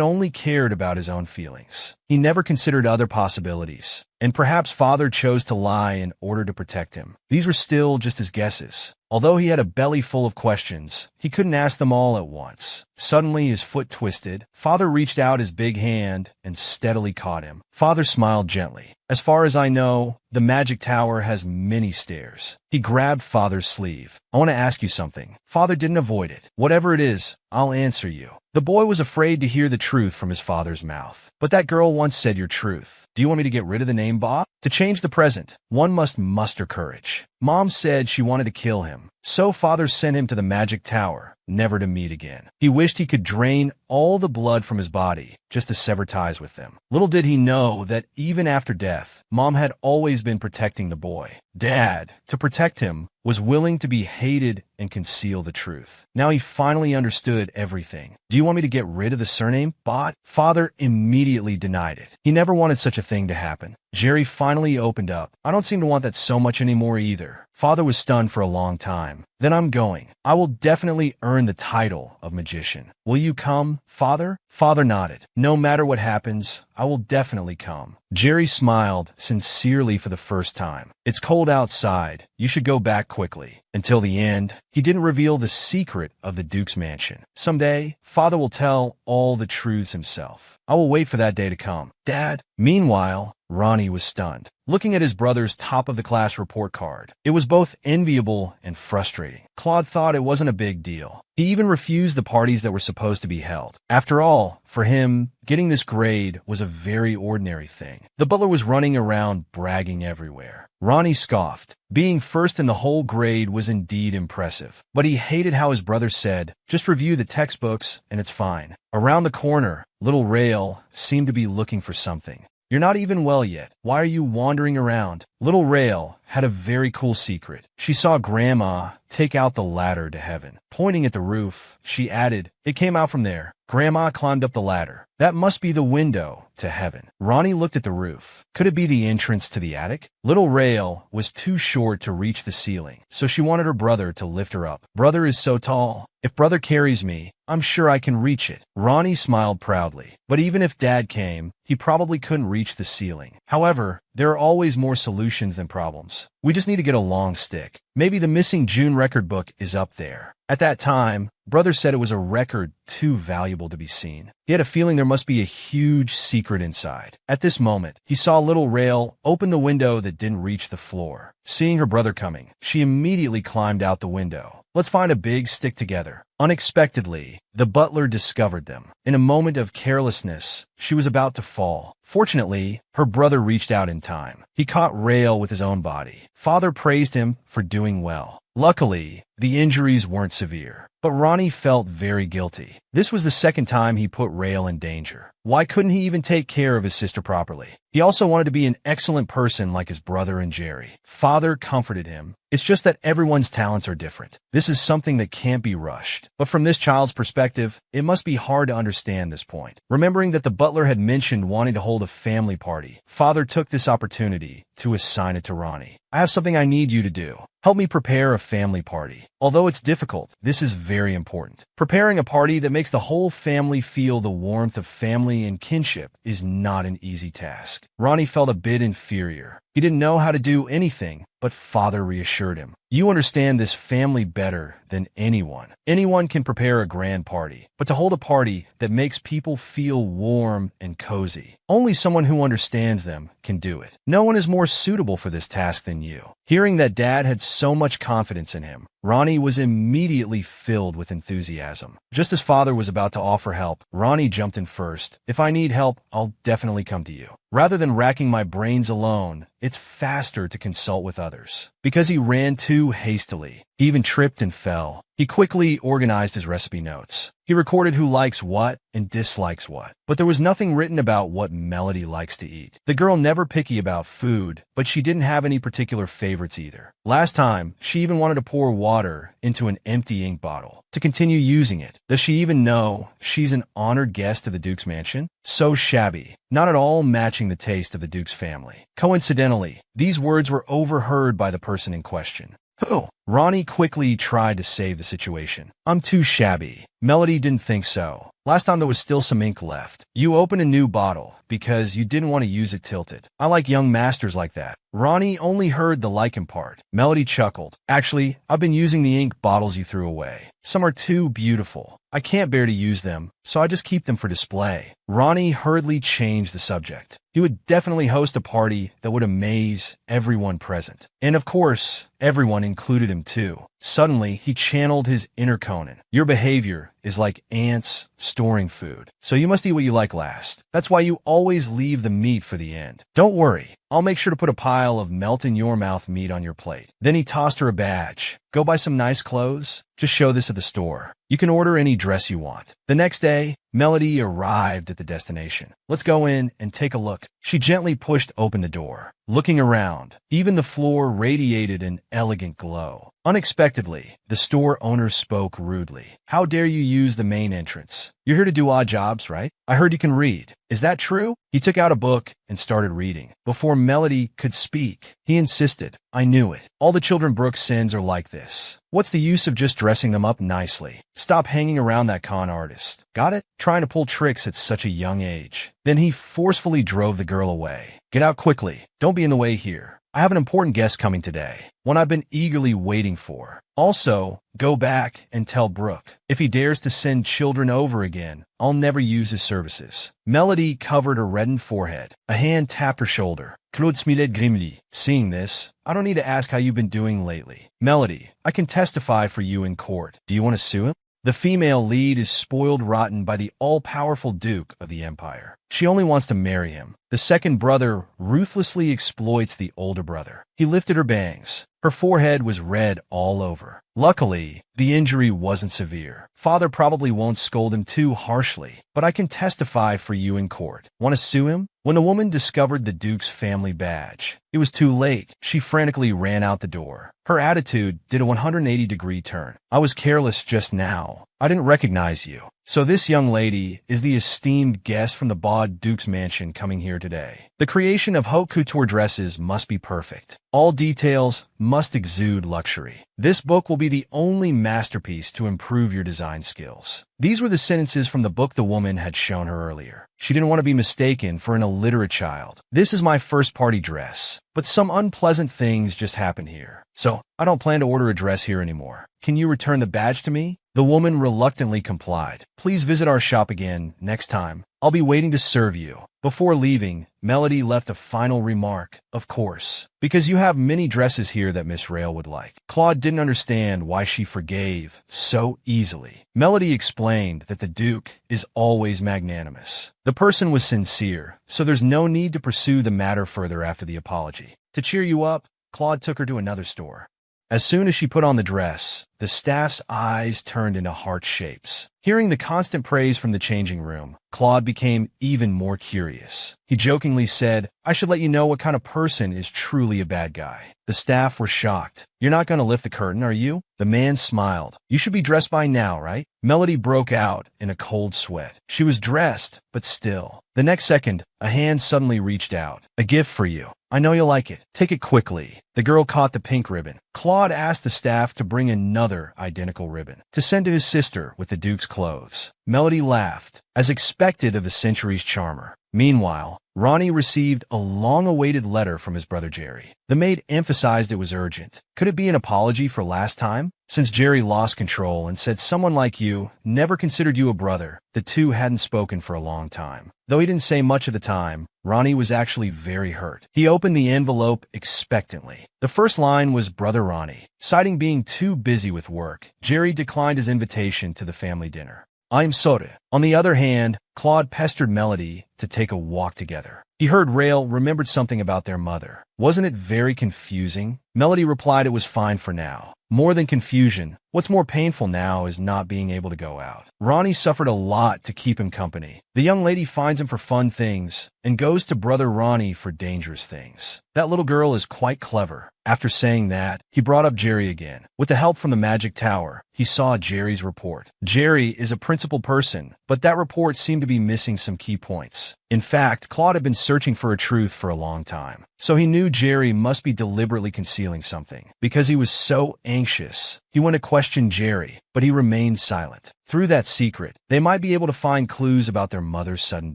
only cared about his own feelings. He never considered other possibilities. And perhaps Father chose to lie in order to protect him. These were still just his guesses. Although he had a belly full of questions, he couldn't ask them all at once. Suddenly, his foot twisted. Father reached out his big hand and steadily caught him. Father smiled gently. As far as I know, the Magic Tower has many stairs. He grabbed Father's sleeve. I want to ask you something. Father didn't avoid it. Whatever it is, I'll answer you. The boy was afraid to hear the truth from his father's mouth. But that girl once said your truth. Do you want me to get rid of the name Bob? To change the present, one must muster courage. Mom said she wanted to kill him, so father sent him to the magic tower, never to meet again. He wished he could drain all the blood from his body, just to sever ties with them. Little did he know that even after death, Mom had always been protecting the boy. Dad, to protect him, was willing to be hated and conceal the truth. Now he finally understood everything. Do you want me to get rid of the surname, Bot? Father immediately denied it. He never wanted such a thing to happen. Jerry finally opened up. I don't seem to want that so much anymore either. Father was stunned for a long time. Then I'm going. I will definitely earn the title of magician. Will you come, Father? Father nodded. No matter what happens, I will definitely come. Jerry smiled sincerely for the first time. It's cold outside. You should go back quickly. Until the end, he didn't reveal the secret of the Duke's mansion. Someday, Father will tell all the truths himself. I will wait for that day to come. Dad? Meanwhile, Ronnie was stunned, looking at his brother's top-of-the-class report card. It was both enviable and frustrating. Claude thought it wasn't a big deal. He even refused the parties that were supposed to be held. After all, for him, getting this grade was a very ordinary thing. The butler was running around bragging everywhere. Ronnie scoffed. Being first in the whole grade was indeed impressive, but he hated how his brother said, just review the textbooks and it's fine. Around the corner, little Rail seemed to be looking for something. You're not even well yet. Why are you wandering around? Little Rail had a very cool secret. She saw Grandma take out the ladder to heaven. Pointing at the roof, she added, it came out from there. Grandma climbed up the ladder. That must be the window to heaven. Ronnie looked at the roof. Could it be the entrance to the attic? Little Rail was too short to reach the ceiling, so she wanted her brother to lift her up. Brother is so tall. If brother carries me, I'm sure I can reach it. Ronnie smiled proudly. But even if Dad came, he probably couldn't reach the ceiling. However, there are always more solutions than problems. We just need to get a long stick. Maybe the missing June record book is up there. At that time, brother said it was a record too valuable to be seen. He had a feeling there must be a huge secret inside. At this moment, he saw little Rail open the window that didn't reach the floor. Seeing her brother coming, she immediately climbed out the window. Let's find a big stick together. Unexpectedly, the butler discovered them. In a moment of carelessness, she was about to fall. Fortunately, her brother reached out in time. He caught Rail with his own body. Father praised him for doing well. Luckily, the injuries weren't severe, but Ronnie felt very guilty. This was the second time he put Rail in danger. Why couldn't he even take care of his sister properly? He also wanted to be an excellent person like his brother and Jerry. Father comforted him. It's just that everyone's talents are different. This is something that can't be rushed. But from this child's perspective, it must be hard to understand this point. Remembering that the butler had mentioned wanting to hold a family party, Father took this opportunity to assign it to Ronnie. I have something I need you to do. Help me prepare a family party. Although it's difficult, this is very important. Preparing a party that makes the whole family feel the warmth of family and kinship is not an easy task. Ronnie felt a bit inferior. He didn't know how to do anything, but Father reassured him. You understand this family better than anyone. Anyone can prepare a grand party, but to hold a party that makes people feel warm and cozy, only someone who understands them can do it. No one is more suitable for this task than you. Hearing that Dad had so much confidence in him, Ronnie was immediately filled with enthusiasm. Just as Father was about to offer help, Ronnie jumped in first. If I need help, I'll definitely come to you. Rather than racking my brains alone, it's faster to consult with others. Because he ran too hastily, he even tripped and fell. He quickly organized his recipe notes. He recorded who likes what and dislikes what. But there was nothing written about what Melody likes to eat. The girl never picky about food, but she didn't have any particular favorites either. Last time, she even wanted to pour water into an empty ink bottle to continue using it. Does she even know she's an honored guest of the Duke's mansion? So shabby, not at all matching the taste of the Duke's family. Coincidentally, these words were overheard by the person in question. Who? Ronnie quickly tried to save the situation. I'm too shabby. Melody didn't think so. Last time there was still some ink left. You opened a new bottle because you didn't want to use it tilted. I like young masters like that. Ronnie only heard the liking part. Melody chuckled. Actually, I've been using the ink bottles you threw away. Some are too beautiful. I can't bear to use them, so I just keep them for display. Ronnie hurriedly changed the subject. He would definitely host a party that would amaze everyone present. And of course, everyone included him too. Suddenly, he channeled his inner Conan. Your behavior is like ants storing food, so you must eat what you like last. That's why you always leave the meat for the end. Don't worry, I'll make sure to put a pile of melt-in-your-mouth meat on your plate. Then he tossed her a badge. Go buy some nice clothes. Just show this at the store. You can order any dress you want. The next day, Melody arrived at the destination. Let's go in and take a look. She gently pushed open the door. Looking around, even the floor radiated an elegant glow. Unexpectedly, the store owner spoke rudely. How dare you use the main entrance? You're here to do odd jobs, right? I heard you can read. Is that true? He took out a book and started reading. Before Melody could speak, he insisted, I knew it. All the children Brooke sends are like this. What's the use of just dressing them up nicely? Stop hanging around that con artist. Got it? Trying to pull tricks at such a young age. Then he forcefully drove the girl away. Get out quickly. Don't be in the way here. I have an important guest coming today, one I've been eagerly waiting for. Also, go back and tell Brooke, if he dares to send children over again, I'll never use his services. Melody covered her reddened forehead. A hand tapped her shoulder. Claude Smilet grimly. Seeing this, I don't need to ask how you've been doing lately. Melody, I can testify for you in court. Do you want to sue him? The female lead is spoiled rotten by the all-powerful Duke of the Empire. She only wants to marry him. The second brother ruthlessly exploits the older brother. He lifted her bangs. Her forehead was red all over. Luckily, the injury wasn't severe. Father probably won't scold him too harshly, but I can testify for you in court. Want to sue him? When the woman discovered the Duke's family badge, it was too late. She frantically ran out the door. Her attitude did a 180-degree turn. I was careless just now. I didn't recognize you. So this young lady is the esteemed guest from the Bod Duke's mansion coming here today. The creation of haute couture dresses must be perfect. All details must exude luxury. This book will be the only masterpiece to improve your design skills. These were the sentences from the book the woman had shown her earlier. She didn't want to be mistaken for an illiterate child. This is my first party dress, but some unpleasant things just happened here. So I don't plan to order a dress here anymore. Can you return the badge to me? The woman reluctantly complied. Please visit our shop again next time. I'll be waiting to serve you. Before leaving, Melody left a final remark. Of course, because you have many dresses here that Miss Rail would like. Claude didn't understand why she forgave so easily. Melody explained that the Duke is always magnanimous. The person was sincere, so there's no need to pursue the matter further after the apology. To cheer you up, Claude took her to another store. As soon as she put on the dress, the staff's eyes turned into heart shapes. Hearing the constant praise from the changing room, Claude became even more curious. He jokingly said, I should let you know what kind of person is truly a bad guy. The staff were shocked. You're not going to lift the curtain, are you? The man smiled. You should be dressed by now, right? Melody broke out in a cold sweat. She was dressed, but still. The next second, a hand suddenly reached out. A gift for you. I know you'll like it. Take it quickly. The girl caught the pink ribbon. Claude asked the staff to bring another identical ribbon to send to his sister with the Duke's clothes. Melody laughed, as expected of a century's charmer. Meanwhile, Ronnie received a long-awaited letter from his brother Jerry. The maid emphasized it was urgent. Could it be an apology for last time? Since Jerry lost control and said someone like you never considered you a brother, the two hadn't spoken for a long time. Though he didn't say much at the time, Ronnie was actually very hurt. He opened the envelope expectantly. The first line was Brother Ronnie. Citing being too busy with work, Jerry declined his invitation to the family dinner. I'm sorry. On the other hand, Claude pestered Melody to take a walk together. He heard Rail remembered something about their mother. Wasn't it very confusing? Melody replied it was fine for now. More than confusion, what's more painful now is not being able to go out. Ronnie suffered a lot to keep him company. The young lady finds him for fun things and goes to Brother Ronnie for dangerous things. That little girl is quite clever. After saying that, he brought up Jerry again. With the help from the magic tower, he saw Jerry's report. Jerry is a principal person, but that report seemed to be missing some key points. In fact, Claude had been searching for a truth for a long time. So he knew Jerry must be deliberately concealing something. Because he was so anxious, he went to question Jerry. but he remained silent. Through that secret, they might be able to find clues about their mother's sudden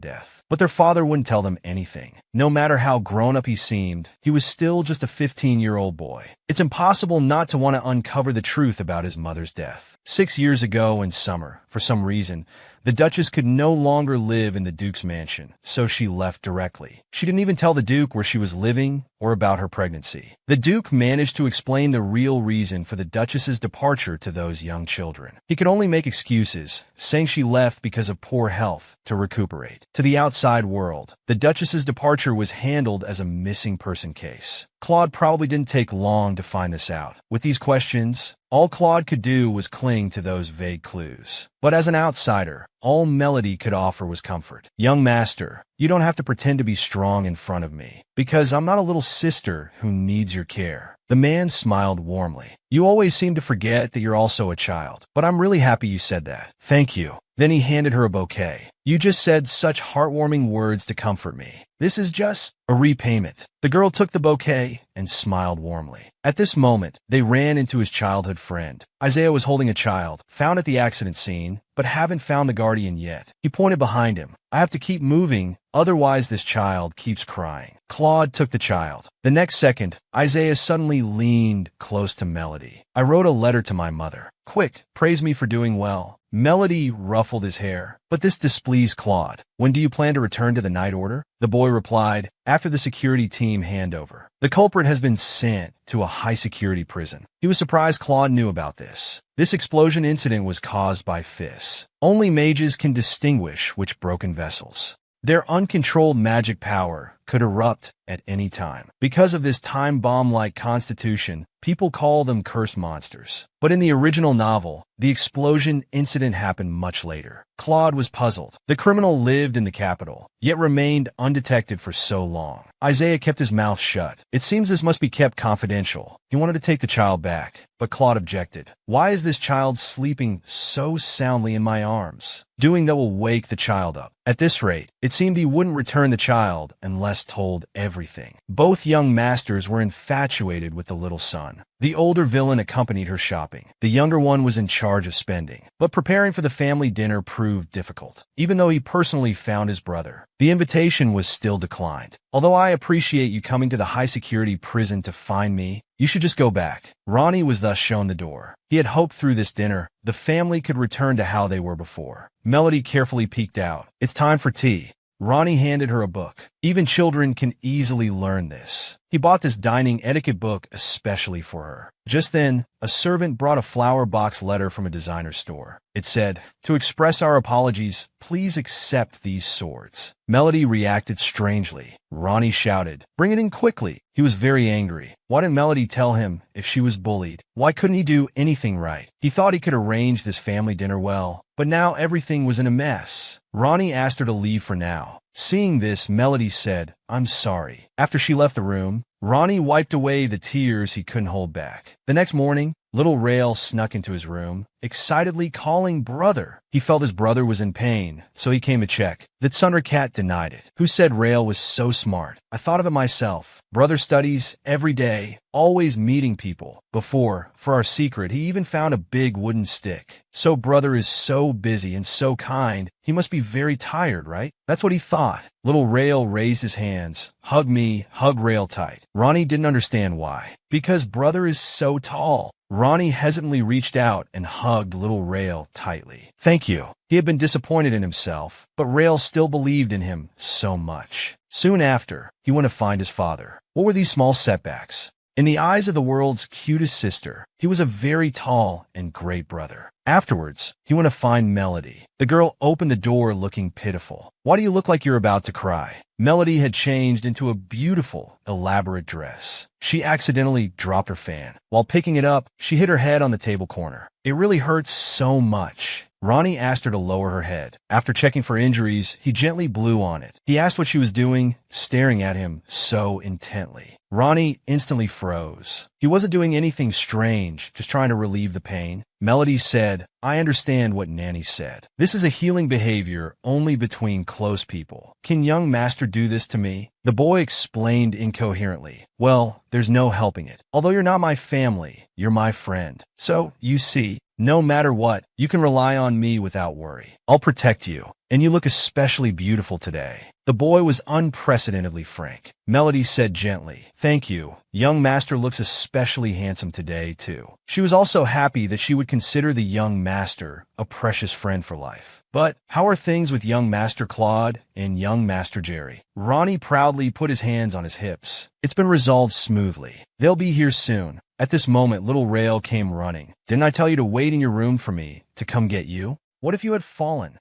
death. But their father wouldn't tell them anything. No matter how grown-up he seemed, he was still just a 15-year-old boy. It's impossible not to want to uncover the truth about his mother's death. 6 years ago in summer, for some reason, the Duchess could no longer live in the Duke's mansion, so she left directly. She didn't even tell the Duke where she was living or about her pregnancy. The Duke managed to explain the real reason for the Duchess's departure to those young children. He could only make excuses, saying she left because of poor health to recuperate. To the outside world, the Duchess's departure was handled as a missing person case. Claude probably didn't take long to find this out. With these questions, all Claude could do was cling to those vague clues. But as an outsider, all Melody could offer was comfort. "Young master, you don't have to pretend to be strong in front of me, because I'm not a little sister who needs your care." The man smiled warmly. "You always seem to forget that you're also a child, but I'm really happy you said that. Thank you." Then he handed her a bouquet. "You just said such heartwarming words to comfort me. This is just a repayment." The girl took the bouquet and smiled warmly. At this moment, they ran into his childhood friend. Isaiah was holding a child, found at the accident scene, but haven't found the guardian yet. He pointed behind him. "I have to keep moving, otherwise this child keeps crying." Claude took the child. The next second, Isaiah suddenly leaned close to Melody. "I wrote a letter to my mother. Quick, praise me for doing well." Melody ruffled his hair, but this displeased Claude. "When do you plan to return to the night order?" The boy replied, "After the security team handover. The culprit has been sent to a high-security prison." He was surprised Claude knew about this. This explosion incident was caused by fists. Only mages can distinguish which broken vessels. Their uncontrolled magic power could erupt at any time. Because of this time bomb-like constitution, people call them cursed monsters. But in the original novel, the explosion incident happened much later. Claude was puzzled. The criminal lived in the capital, yet remained undetected for so long. Isaiah kept his mouth shut. "It seems this must be kept confidential." He wanted to take the child back, but Claude objected. "Why is this child sleeping so soundly in my arms? Doing that will wake the child up." At this rate, it seemed he wouldn't return the child unless told everything. Both young masters were infatuated with the little son. The older villain accompanied her shopping. The younger one was in charge of spending. But preparing for the family dinner proved difficult, even though he personally found his brother. The invitation was still declined. "Although I appreciate you coming to the high-security prison to find me, you should just go back." Ronnie was thus shown the door. He had hoped through this dinner, the family could return to how they were before. Melody carefully peeked out. "It's time for tea." Ronnie handed her a book. Even children can easily learn this. He bought this dining etiquette book especially for her. Just then, a servant brought a flower box letter from a designer store. It said, "To express our apologies, please accept these swords." Melody reacted strangely. Ronnie shouted, "Bring it in quickly." He was very angry. Why didn't Melody tell him if she was bullied? Why couldn't he do anything right? He thought he could arrange this family dinner well, but now everything was in a mess. Ronnie asked her to leave for now. Seeing this, Melody said, "I'm sorry." After she left the room, Ronnie wiped away the tears he couldn't hold back. The next morning, little Rael snuck into his room, excitedly calling brother. He felt his brother was in pain, so he came to check. The Thundercat denied it. "Who said Rael was so smart? I thought of it myself. Brother studies every day, always meeting people. Before, for our secret, he even found a big wooden stick. So brother is so busy and so kind, he must be very tired, right?" That's what he thought. Little Rael raised his hands. "Hug me, hug Rael tight." Ronnie didn't understand why. Because brother is so tall. Ronnie hesitantly reached out and hugged little Rael tightly. "Thank you." He had been disappointed in himself, but Rael still believed in him so much. Soon after, he went to find his father. What were these small setbacks? In the eyes of the world's cutest sister, he was a very tall and great brother. Afterwards, he went to find Melody. The girl opened the door looking pitiful. "Why do you look like you're about to cry?" Melody had changed into a beautiful, elaborate dress. She accidentally dropped her fan. While picking it up, she hit her head on the table corner. "It really hurts so much." Ronnie asked her to lower her head. After checking for injuries, he gently blew on it. He asked what she was doing, staring at him so intently. Ronnie instantly froze. He wasn't doing anything strange, just trying to relieve the pain. Melody said, I understand what Nanny said. This is a healing behavior only between close people. Can young master do this to me? The boy explained incoherently. Well, there's no helping it. Although you're not my family, you're my friend. So, you see, no matter what, you can rely on me without worry. I'll protect you. And you look especially beautiful today. The boy was unprecedentedly frank. Melody said gently, Thank you. Young master looks especially handsome today, too. She was also happy that she would consider the young master a precious friend for life. But how are things with young Master Claude and young Master Jerry? Ronnie proudly put his hands on his hips. It's been resolved smoothly. They'll be here soon. At this moment, little Rail came running. Didn't I tell you to wait in your room for me to come get you? What if you had fallen?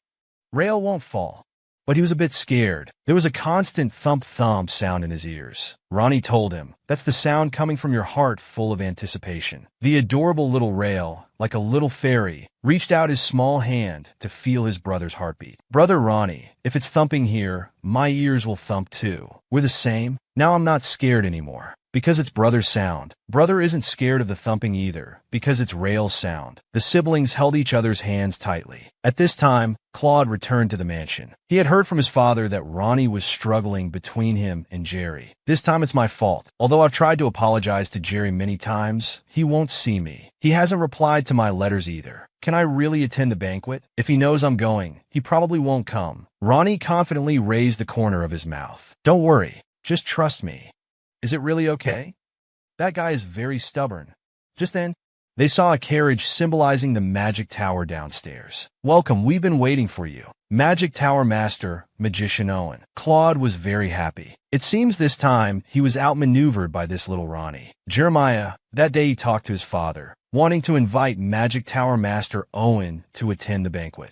Rail won't fall. But he was a bit scared. There was a constant thump-thump sound in his ears. Ronnie told him, That's the sound coming from your heart full of anticipation. The adorable little Rail, like a little fairy, reached out his small hand to feel his brother's heartbeat. Brother Ronnie, if it's thumping here, my ears will thump too. We're the same. Now I'm not scared anymore. Because it's brother's sound. Brother isn't scared of the thumping either, because it's Rail's sound. The siblings held each other's hands tightly. At this time, Claude returned to the mansion. He had heard from his father that Ronnie was struggling between him and Jerry. This time it's my fault. Although I've tried to apologize to Jerry many times, he won't see me. He hasn't replied to my letters either. Can I really attend the banquet? If he knows I'm going, he probably won't come. Ronnie confidently raised the corner of his mouth. Don't worry. Just trust me. Is it really okay? That guy is very stubborn. Just then, they saw a carriage symbolizing the Magic Tower downstairs. Welcome, we've been waiting for you. Magic Tower Master, Magician Owen. Claude was very happy. It seems this time he was outmaneuvered by this little Ronnie. Jeremiah, that day he talked to his father, wanting to invite Magic Tower Master Owen to attend the banquet.